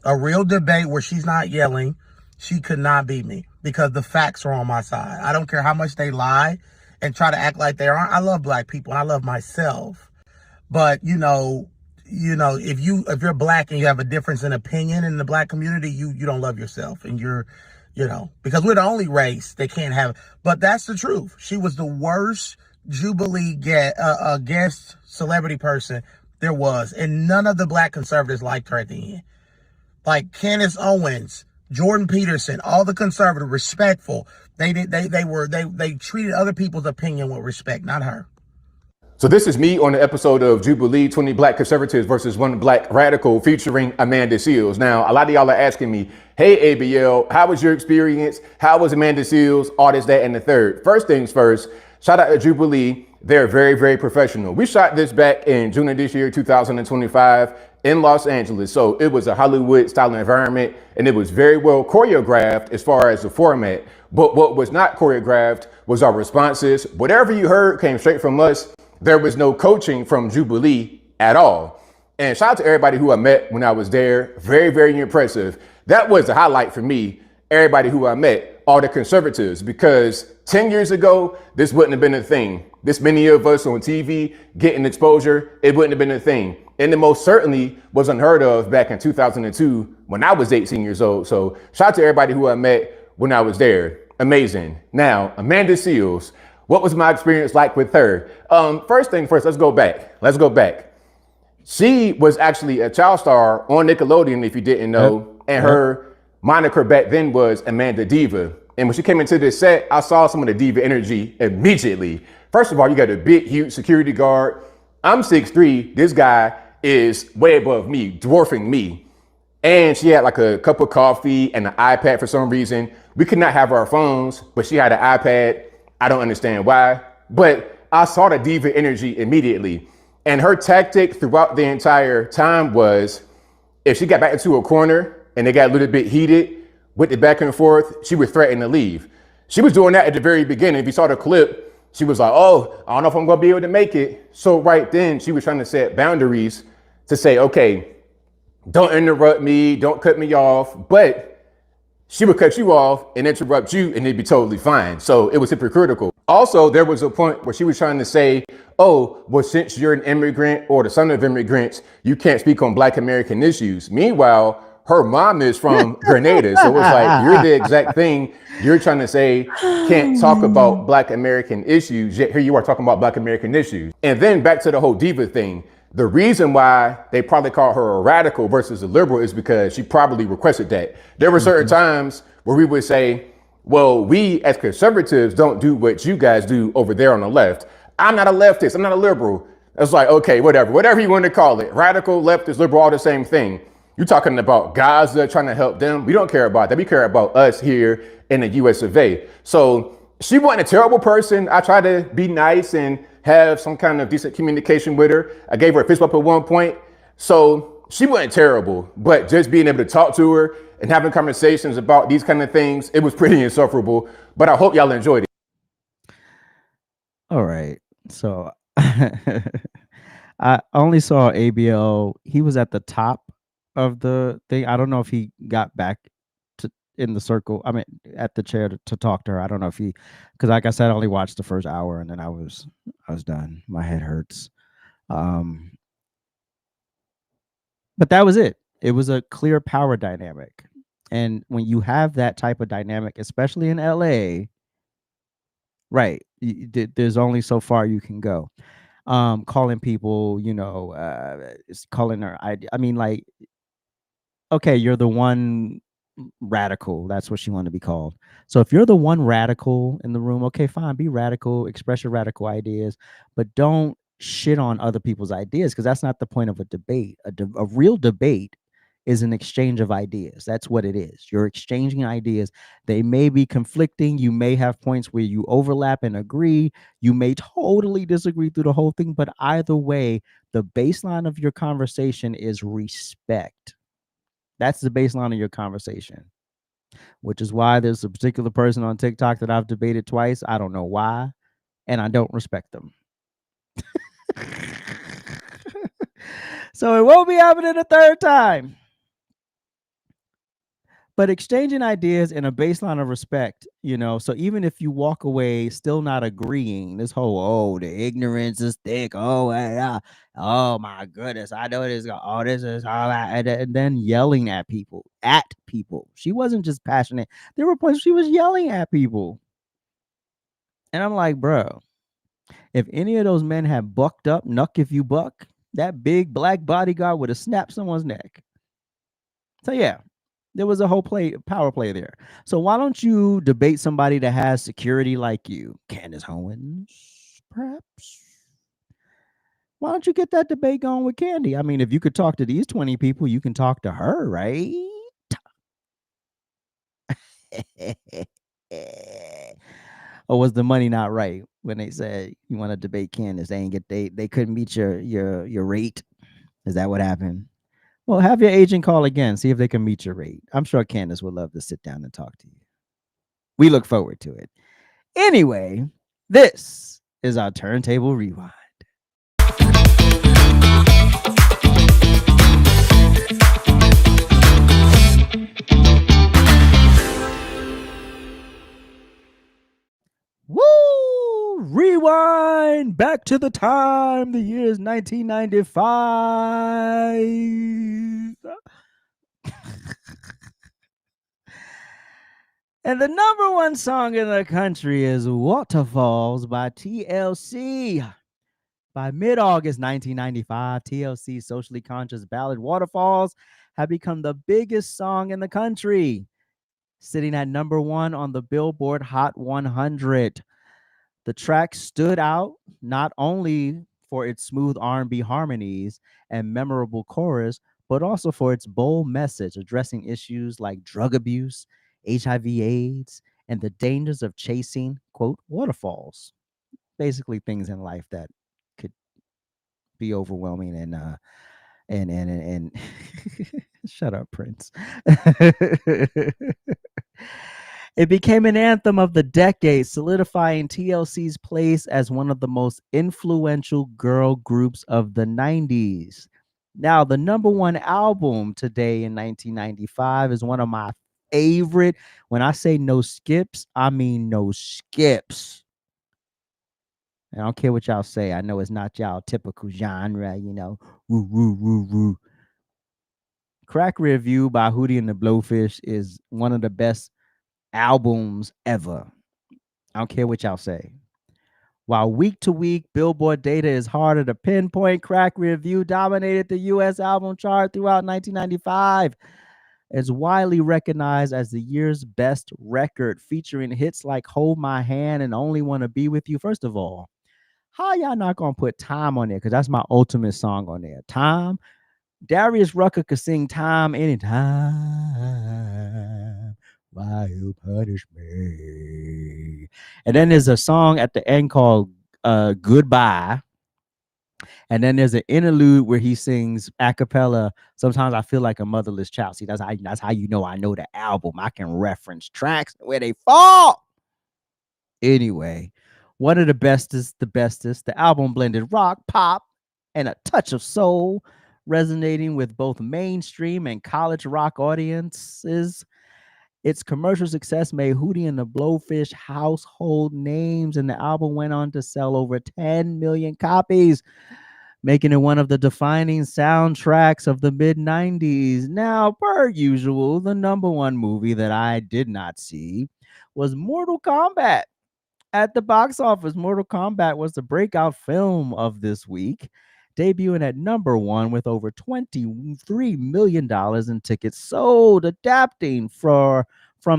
A real debate where she's not yelling, she could not beat me because the facts are on my side. I don't care how much they lie and try to act like they aren't. I love black people and I love myself. But, you know, if you're black and you have a difference in opinion in the black community, you don't love yourself, and because we're the only race they can't have. But that's the truth. She was the worst Jubilee guest celebrity person there was, and none of the black conservatives liked her at the end. Like Candace Owens, Jordan Peterson, all the conservative, respectful. They treated other people's opinion with respect, not her. So this is me on the episode of Jubilee, 20 Black Conservatives versus 1 Black Radical, featuring Amanda Seales. Now, a lot of y'all are asking me, hey, ABL, how was your experience? How was Amanda Seales? All this, that, and the third. First things first, shout out to Jubilee. They're very, very professional. We shot this back in June of this year, 2025, in Los Angeles. So it was a Hollywood style environment, and it was very well choreographed as far as the format. But what was not choreographed was our responses. Whatever you heard came straight from us. There was no coaching from Jubilee at all. And shout out to everybody who I met when I was there. Very, very impressive. That was the highlight for me. Everybody who I met, all the conservatives, because 10 years ago, this wouldn't have been a thing. This many of us on TV getting exposure, it wouldn't have been a thing. And it most certainly was unheard of back in 2002 when I was 18 years old. So shout out to everybody who I met when I was there. Amazing. Now, Amanda Seales. What was my experience like with her? First thing first, let's go back. She was actually a child star on Nickelodeon, if you didn't know. And her moniker back then was Amanda Diva. And when she came into this set, I saw some of the diva energy immediately. First of all, you got a big, huge security guard. I'm 6'3". This guy is way above me, dwarfing me. And she had like a cup of coffee and an iPad for some reason. We could not have our phones, but she had an iPad. I don't understand why, but I saw the diva energy immediately. And her tactic throughout the entire time was, if she got back into a corner and they got a little bit heated with the back and forth, she would threaten to leave. She was doing that at the very beginning. If you saw the clip, she was like, oh, I don't know if I'm gonna be able to make it. So right then she was trying to set boundaries to say, okay, don't interrupt me, don't cut me off, but she would cut you off and interrupt you and it'd be totally fine. So it was hypocritical. Also, there was a point where she was trying to say, oh, well, since you're an immigrant or the son of immigrants, you can't speak on Black American issues. Meanwhile, her mom is from Grenada. So it's like, you're the exact thing you're trying to say, can't talk about Black American issues, yet here you are talking about Black American issues. And then back to the whole diva thing. The reason why they probably call her a radical versus a liberal is because she probably requested that. There were certain times where we would say, well, we as conservatives don't do what you guys do over there on the left. I'm not a leftist, I'm not a liberal. It's like, okay, whatever you want to call it. Radical, leftist, liberal, all the same thing. You're talking about Gaza, trying to help them. We don't care about that. We care about us here in the US of A. So she wasn't a terrible person. I tried to be nice and have some kind of decent communication with her. I gave her a fist bump at one point. So she wasn't terrible, but just being able to talk to her and having conversations about these kind of things, it was pretty insufferable. But I hope y'all enjoyed it. All right. So I only saw ABL. He was at the top of the thing. I don't know if he got back to in the circle. I mean, at the chair to talk to her. I don't know if he, because like I said, I only watched the first hour and then I was done. My head hurts. But that was it. It was a clear power dynamic. And when you have that type of dynamic, especially in LA, right, there's only so far you can go. Calling people, calling her, I mean, like, okay, you're the one radical. That's what she wanted to be called. So if you're the one radical in the room, okay, fine, be radical, express your radical ideas, but don't shit on other people's ideas, because that's not the point of a debate. A real debate is an exchange of ideas. That's what it is. You're exchanging ideas. They may be conflicting. You may have points where you overlap and agree. You may totally disagree through the whole thing, but either way, the baseline of your conversation is respect. That's the baseline of your conversation, which is why there's a particular person on TikTok that I've debated twice. I don't know why, and I don't respect them. So it won't be happening a third time. But exchanging ideas in a baseline of respect, so even if you walk away still not agreeing, this whole, the ignorance is thick. Oh my goodness, I know this. Oh, this is all that. And then yelling at people. She wasn't just passionate. There were points she was yelling at people. And I'm like, bro, if any of those men had bucked up, knuck if you buck, that big black bodyguard would have snapped someone's neck. So yeah. There was a whole power play there. So why don't you debate somebody that has security like you? Candace Owens, perhaps? Why don't you get that debate going with Candy? I mean, if you could talk to these 20 people, you can talk to her, right? Or was the money not right when they said you want to debate Candace? They couldn't meet your rate. Is that what happened? Well, have your agent call again, see if they can meet your rate. I'm sure Candace would love to sit down and talk to you. We look forward to it. Anyway, this is our Turntable Rewind. Woo! Rewind back to the time. The year is 1995. And the number one song in the country is Waterfalls by TLC. By mid-August 1995, TLC's socially conscious ballad Waterfalls had become the biggest song in the country, sitting at number one on the Billboard Hot 100. The track stood out not only for its smooth R&B harmonies and memorable chorus, but also for its bold message addressing issues like drug abuse, HIV/AIDS, and the dangers of chasing, quote, waterfalls. Basically things in life that could be overwhelming and shut up, Prince. It became an anthem of the decade, solidifying TLC's place as one of the most influential girl groups of the 90s. Now, the number one album today in 1995 is one of my favorite. When I say no skips, I mean no skips. I don't care what y'all say. I know it's not y'all typical genre, you know. Woo, woo, woo, woo. Crack Review by Hootie and the Blowfish is one of the best albums ever. I don't care what y'all say. While week to week Billboard data is harder to pinpoint, Crack Review dominated the U.S. album chart throughout 1995. It's widely recognized as the year's best record, featuring hits like Hold My Hand and Only Wanna Be With You. First of all, how y'all not gonna put Time on there? Because that's my ultimate song on there. Time. Darius Rucker could sing Time anytime. Why you punish me? And then there's a song at the end called Goodbye. And then there's an interlude where he sings a cappella. Sometimes I feel like a motherless child. See, that's how you know I know the album. I can reference tracks where they fall. Anyway, one of the bestest. The album blended rock, pop, and a touch of soul, resonating with both mainstream and college rock audiences. Its commercial success made Hootie and the Blowfish household names, and the album went on to sell over 10 million copies, making it one of the defining soundtracks of the mid-90s. Now, per usual, the number one movie that I did not see was Mortal Kombat. At the box office, Mortal Kombat was the breakout film of this week, debuting at number one with over $23 million in tickets sold. Adapting from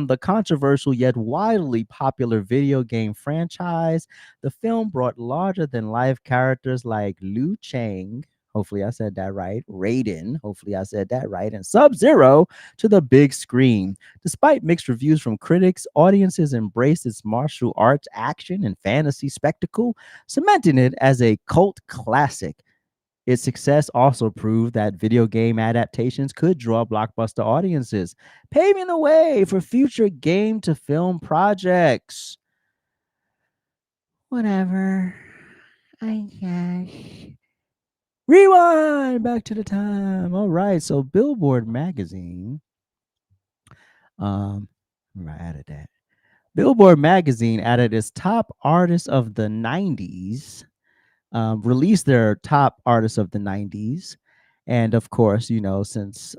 the controversial yet widely popular video game franchise, the film brought larger-than-life characters like Liu Kang, hopefully I said that right, Raiden, hopefully I said that right, and Sub-Zero to the big screen. Despite mixed reviews from critics, audiences embraced its martial arts action and fantasy spectacle, cementing it as a cult classic. Its success also proved that video game adaptations could draw blockbuster audiences, paving the way for future game-to-film projects. Whatever. I guess. Rewind back to the time. All right. So Billboard magazine. I added that. Billboard magazine added its top artists of the 90s. Released their top artists of the 90s. And of course, you know, since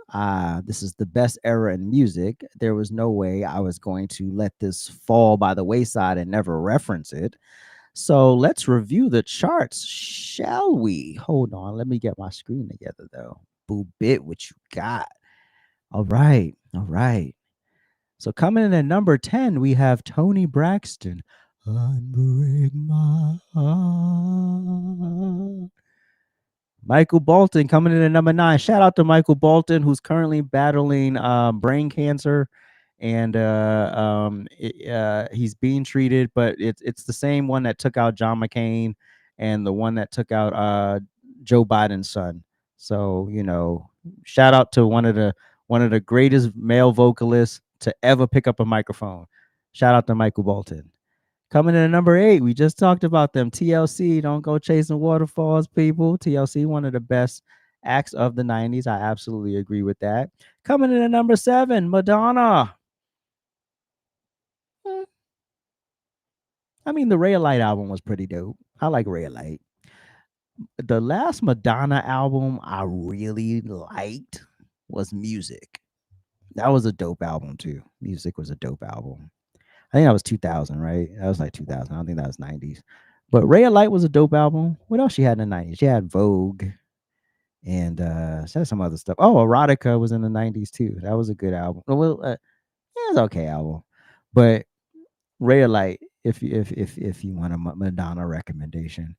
this is the best era in music, there was no way I was going to let this fall by the wayside and never reference it. So let's review the charts, shall we? Hold on. Let me get my screen together, though. Boo bit what you got. All right. All right. So coming in at number 10, we have Toni Braxton. Unbreak my heart. Michael Bolton coming in at number 9. Shout out to Michael Bolton, who's currently battling brain cancer, and he's being treated, but it's the same one that took out John McCain and the one that took out Joe Biden's son. So, you know, shout out to one of the greatest male vocalists to ever pick up a microphone. Shout out to Michael Bolton. Coming in at number 8, we just talked about them. TLC, don't go chasing waterfalls, people. TLC, one of the best acts of the 90s. I absolutely agree with that. Coming in at number 7, Madonna. I mean, the Ray Light album was pretty dope. I like Ray Light. The last Madonna album I really liked was Music. That was a dope album, too. Music was a dope album. I think that was 2000, right? That was like 2000. I don't think that was 90s. But Ray of Light was a dope album. What else she had in the 90s? She had Vogue and she had some other stuff. Oh, Erotica was in the 90s too. That was a good album. Well, it was an okay album. But Ray of Light, if you want a Madonna recommendation.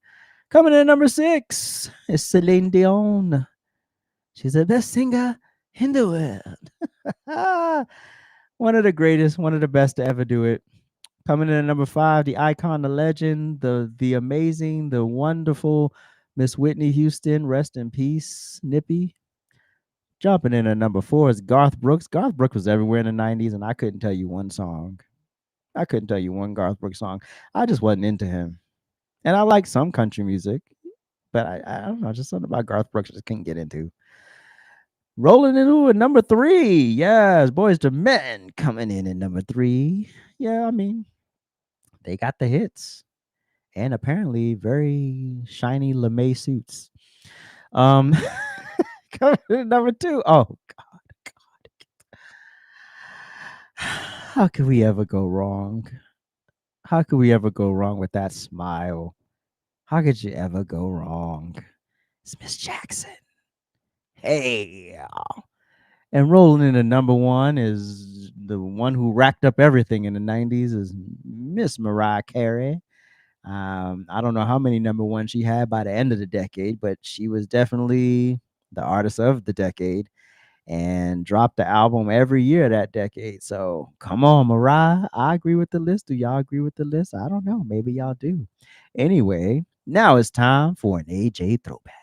Coming in at number 6 is Celine Dion. She's the best singer in the world. One of the greatest, one of the best to ever do it. Coming in at number 5, the icon, the legend, the amazing, the wonderful Miss Whitney Houston. Rest in peace, Nippy. Jumping in at number 4 is Garth Brooks. Garth Brooks was everywhere in the 90s, and I couldn't tell you one song. I couldn't tell you one Garth Brooks song. I just wasn't into him. And I like some country music, but I don't know, just something about Garth Brooks I just couldn't get into. Rolling into at number 3. Yes, Boys to Men coming in at number 3. Yeah, I mean, they got the hits. and apparently very shiny lame suits. Um, coming in at number 2. Oh God. How could we ever go wrong? How could we ever go wrong with that smile? How could you ever go wrong? It's Miss Jackson. Hey. And rolling in at number 1 is the one who racked up everything in the 90s is Miss Mariah Carey. I don't know how many number 1s she had by the end of the decade, but she was definitely the artist of the decade and dropped the album every year that decade. So come on, Mariah. I agree with the list. Do y'all agree with the list? I don't know. Maybe y'all do. Anyway, now it's time for an AJ Throwback.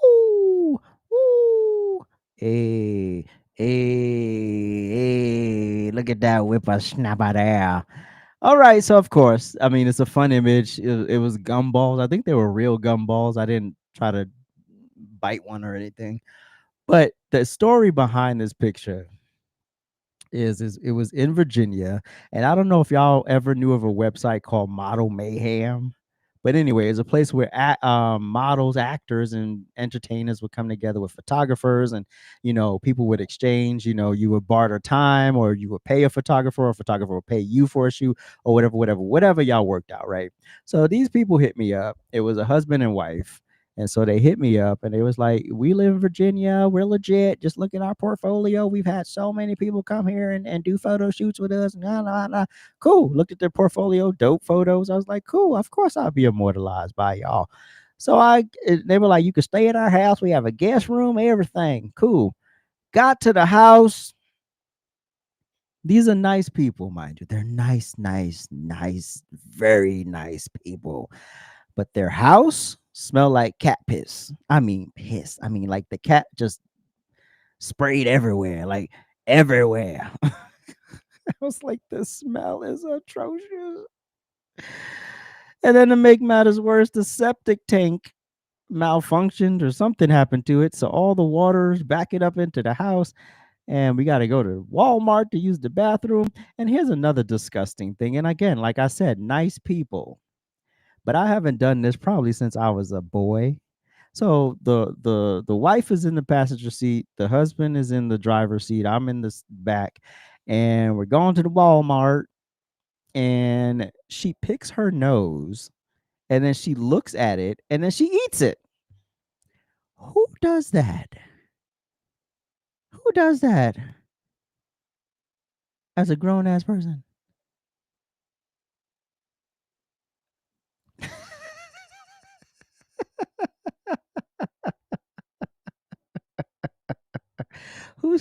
Ooh, ooh. Hey, hey, look at that whippersnapper there. All right, so of course, I mean, it's a fun image. It was gumballs. I think they were real gumballs. I didn't try to bite one or anything. But the story behind this picture is it was in Virginia, and I don't know if y'all ever knew of a website called Model Mayhem. But anyway, it's a place where models, actors, and entertainers would come together with photographers, and people would exchange. You would barter time, or you would pay a photographer, or a photographer would pay you for a shoot, or whatever y'all worked out, right? So these people hit me up. It was a husband and wife. And so they hit me up and they was like, we live in Virginia. We're legit. Just look at our portfolio. We've had so many people come here and do photo shoots with us. Nah, nah, nah. Cool. Looked at their portfolio, dope photos. I was like, cool. Of course I'll be immortalized by y'all. So they were like, you can stay at our house. We have a guest room, everything. Cool. Got to the house. These are nice people, mind you. They're nice, very nice people. But their house smelled like cat piss. I mean, piss. I mean, like the cat just sprayed everywhere, like everywhere. I was like, the smell is atrocious. And then to make matters worse, the septic tank malfunctioned or something happened to it. So all the water's backing up into the house. And we got to go to Walmart to use the bathroom. And here's another disgusting thing. And again, like I said, nice people. But I haven't done this probably since I was a boy. So the wife is in the passenger seat, the husband is in the driver's seat, I'm in the back, and we're going to the Walmart, and she picks her nose, and then she looks at it, and then she eats it. Who does that? Who does that as a grown-ass person?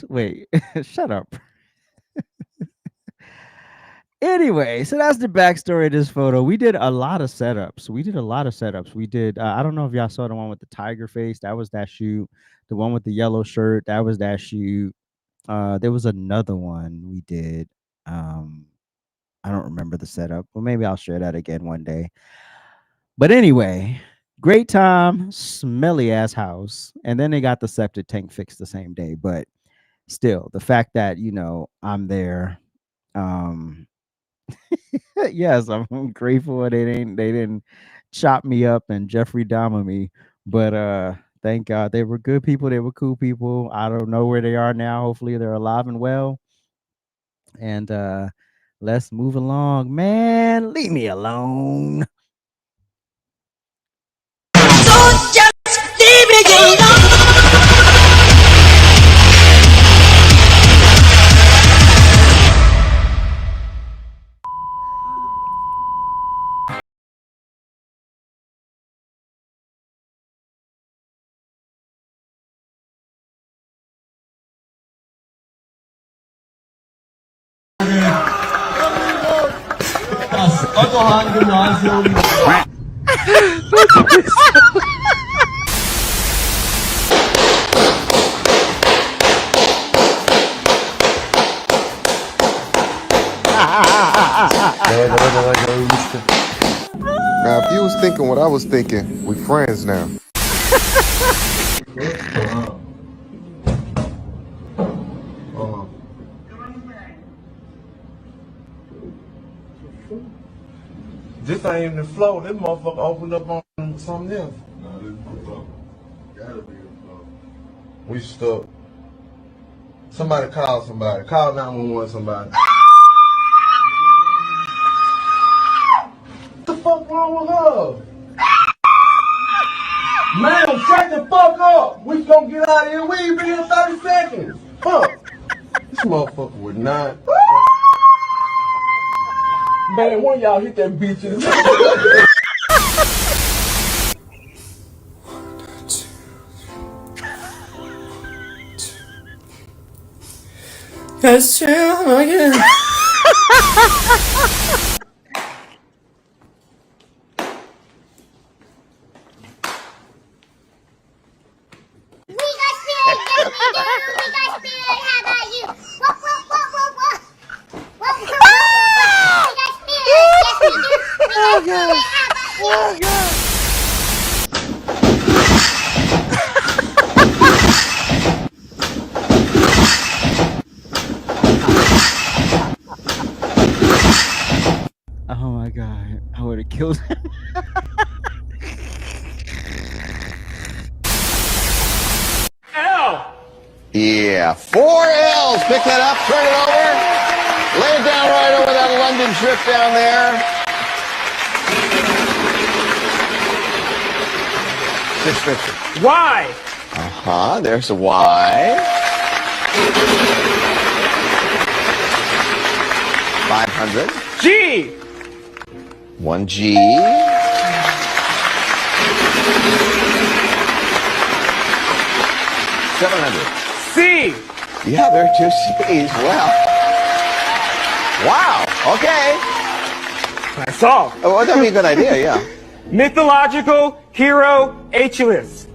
Wait, shut up. Anyway, so that's the backstory of this photo. We did a lot of setups. We did, I don't know if y'all saw the one with the tiger face. That was that shoot. The one with the yellow shirt. That was that shoot. There was another one we did. I don't remember the setup, but maybe I'll share that again one day. But anyway, great time, smelly ass house. And then they got the septic tank fixed the same day. But still, the fact that, I'm there, yes, I'm grateful they didn't chop me up and Jeffrey Dahmer me, but thank God they were good people. They were cool people. I don't know where they are now. Hopefully they're alive and well. And let's move along, man. Leave me alone. Don't just leave me alone. 어떠한 그 안세웁니다. Now, if you was thinking what I was thinking, we friends now. This ain't even the flow. This motherfucker opened up on something else. No, this is the flow. Gotta be the flow. We stuck. Somebody call somebody. Call 911 somebody. What the fuck wrong with her? Man, shut the fuck up. We gonna get out of here. We ain't been here 30 seconds. Fuck. This motherfucker would not. Man, one of y'all hit that bitch in the Yes, yeah, again. Oh God! Oh God! Oh my God! I would have killed him. L. Yeah, 4 L's. Pick that up, turn it over. Lay it down right over that London trip down there. 650. Y. Uh-huh, there's a Y. 500. G. 1 G. 700. C. Yeah, there are 2 C's. Wow. Okay. That's all. Oh, that'd be a good idea, yeah. Mythological hero H-list.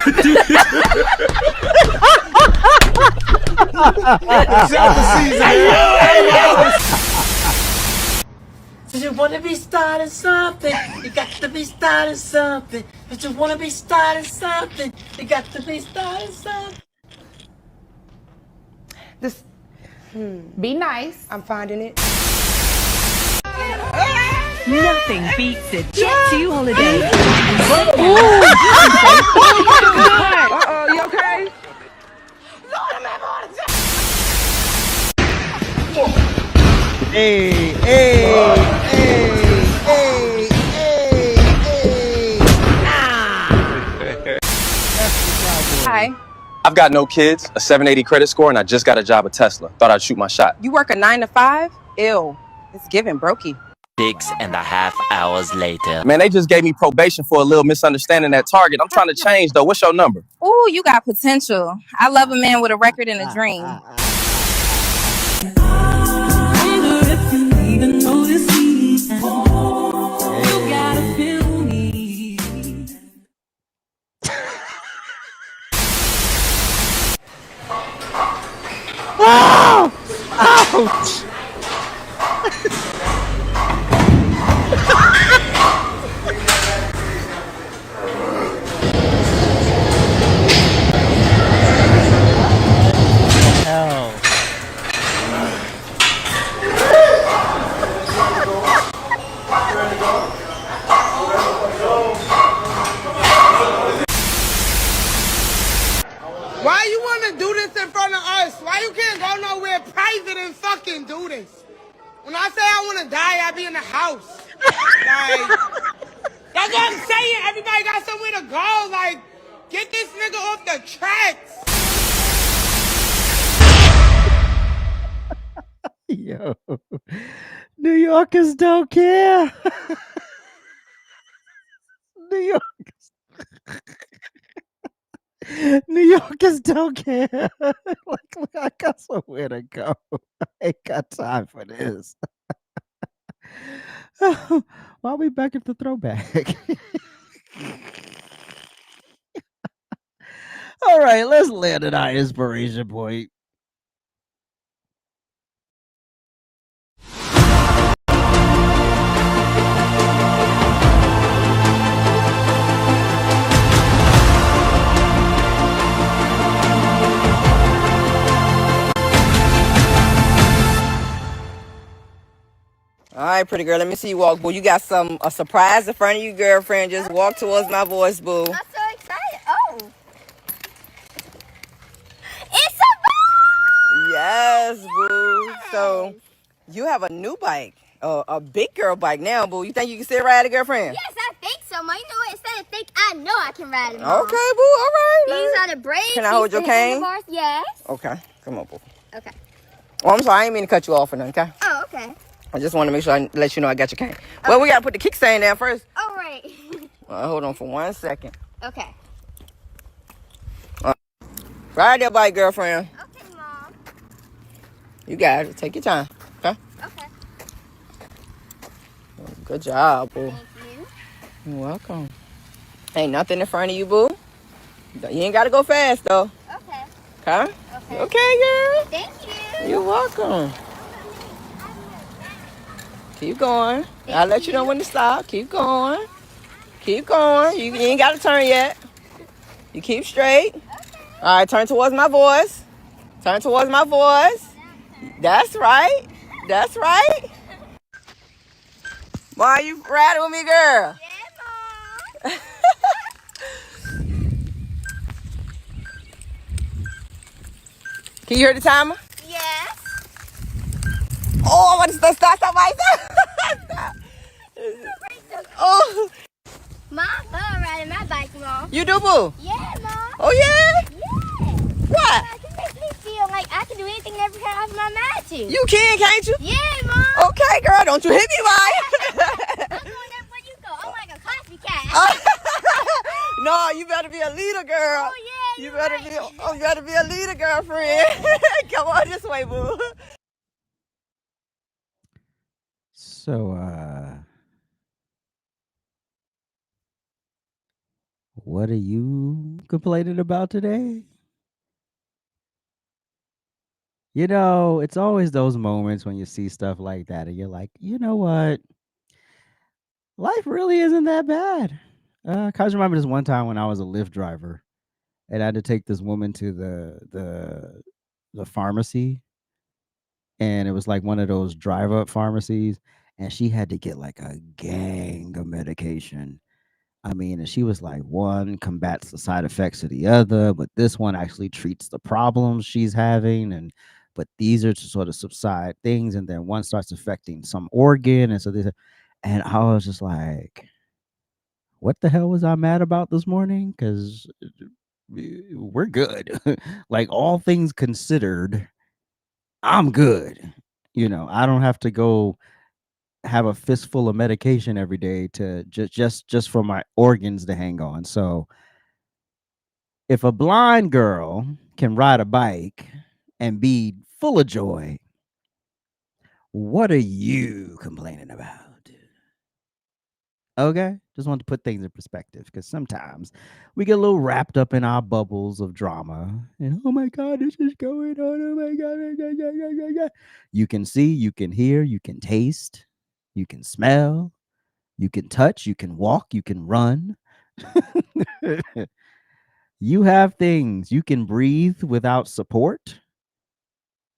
So you wanna be starting something, you got to be starting something. If you wanna be starting something, you got to be starting something. This, be nice. I'm finding it. Nothing beats a Jet 2 holiday. Uh-oh, you okay? Hey, hey, hey, hey, hey, hey. Hi. I've got no kids, a 780 credit score, and I just got a job at Tesla. Thought I'd shoot my shot. You work a 9 to 5? Ew. It's giving brokey. 6.5 hours later. Man, they just gave me probation for a little misunderstanding at Target. I'm trying to change, though. What's your number? Ooh, you got potential. I love a man with a record and a dream. Oh! Ouch! Hell. Why you want to do this in front of us? Why you can't go nowhere private and fucking do this? When I say I want to die, I be in the house. Like, that's what I'm saying. Everybody got somewhere to go. Like, get this nigga off the tracks. Yo, New Yorkers don't care. New Yorkers. New Yorkers don't care. Like, I got somewhere to go. I ain't got time for this. Why are we back at the throwback? All right, let's land at our inspiration point. All right, pretty girl. Let me see you walk, boo. You got a surprise in front of you, girlfriend. Just walk towards my voice, boo. I'm so excited. Oh. It's a bike! Yes, boo. So you have a new bike, a big girl bike now, boo. You think you can still ride it, girlfriend? Yes, I think so, Mom. You know what? Instead of think, I know I can ride it, Mom. Okay, boo. All right. These are the brakes. Can I hold your cane? Yes. Okay. Come on, boo. Okay. Oh, I'm sorry. I didn't mean to cut you off or nothing, okay? Oh, okay. I just want to make sure I let you know I got your cane. Well, we got to put the kickstand down first. All right. Hold on for 1 second. Okay. Ride that bike, girlfriend. Okay, Mom. You got it. Take your time, okay? Okay. Good job, boo. Thank you. You're welcome. Ain't nothing in front of you, boo. You ain't got to go fast, though. Okay. Okay? Okay. Okay, girl. Thank you. You're welcome. Keep going. I'll let you know when to stop. Keep going. Keep going. You ain't got to turn yet. You keep straight. All right, turn towards my voice. Turn towards my voice. That's right. That's right. Why you riding with me, girl? Yeah, Mom. Can you hear the timer? Yes. Oh, I want to stop right there. Oh. Mom, I love riding my bike, Mom. You do, boo? Yeah, Mom. Oh, yeah? Yeah. What? It makes me feel like I can do anything and everything off my mind to. You can, can't you? Yeah, Mom. Okay, girl, don't you hit me, right? I'm going everywhere you go. I'm like a copycat. No, you better be a leader, girl. Oh, yeah, you better be a leader, girlfriend. Come on this way, boo. So, what are you complaining about today? You know, it's always those moments when you see stuff like that and you're like, you know what? Life really isn't that bad. I just remember this one time when I was a Lyft driver and I had to take this woman to the pharmacy, and it was like one of those drive-up pharmacies, and she had to get like a gang of medication. I mean, and she was like, one combats the side effects of the other, but this one actually treats the problems she's having, but these are to sort of subside things, and then one starts affecting some organ, and so this, and I was just like, what the hell was I mad about this morning? Because we're good. Like, all things considered, I'm good. You know, I don't have to go have a fistful of medication every day to just for my organs to hang on. So if a blind girl can ride a bike and be full of joy, what are you complaining about? Okay, just want to put things in perspective, because sometimes we get a little wrapped up in our bubbles of drama and, oh my God, this is going on, oh my God. You can see, you can hear, you can taste, you can smell, you can touch, you can walk, you can run. You have things. You can breathe without support.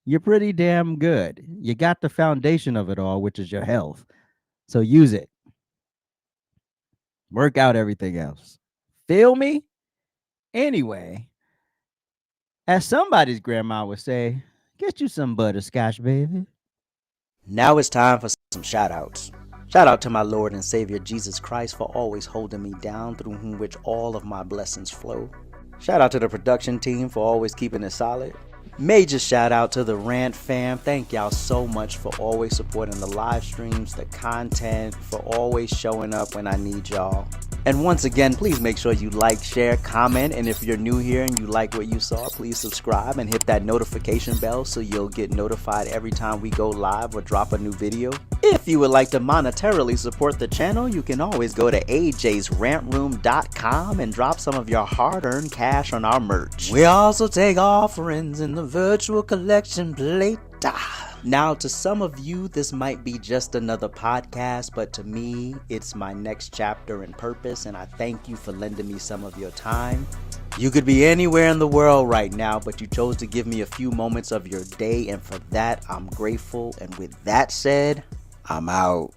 You're pretty damn good. You got the foundation of it all, which is your health. So use it. Work out everything else. Feel me? Anyway, as somebody's grandma would say, get you some butterscotch, baby. Now it's time for some shout outs. Shout out to my Lord and Savior Jesus Christ for always holding me down, through whom which all of my blessings flow. Shout out to the production team for always keeping it solid. Major shout out to the RANT fam. Thank y'all so much for always supporting the live streams, the content, for always showing up when I need y'all. And once again, please make sure you like, share, comment, and if you're new here and you like what you saw, please subscribe and hit that notification bell so you'll get notified every time we go live or drop a new video. If you would like to monetarily support the channel, you can always go to ajsrantroom.com and drop some of your hard-earned cash on our merch. We also take offerings in the virtual collection plate. Now, to some of you, this might be just another podcast, but to me, it's my next chapter and purpose, and I thank you for lending me some of your time. You could be anywhere in the world right now, but you chose to give me a few moments of your day, and for that, I'm grateful. And with that said, I'm out.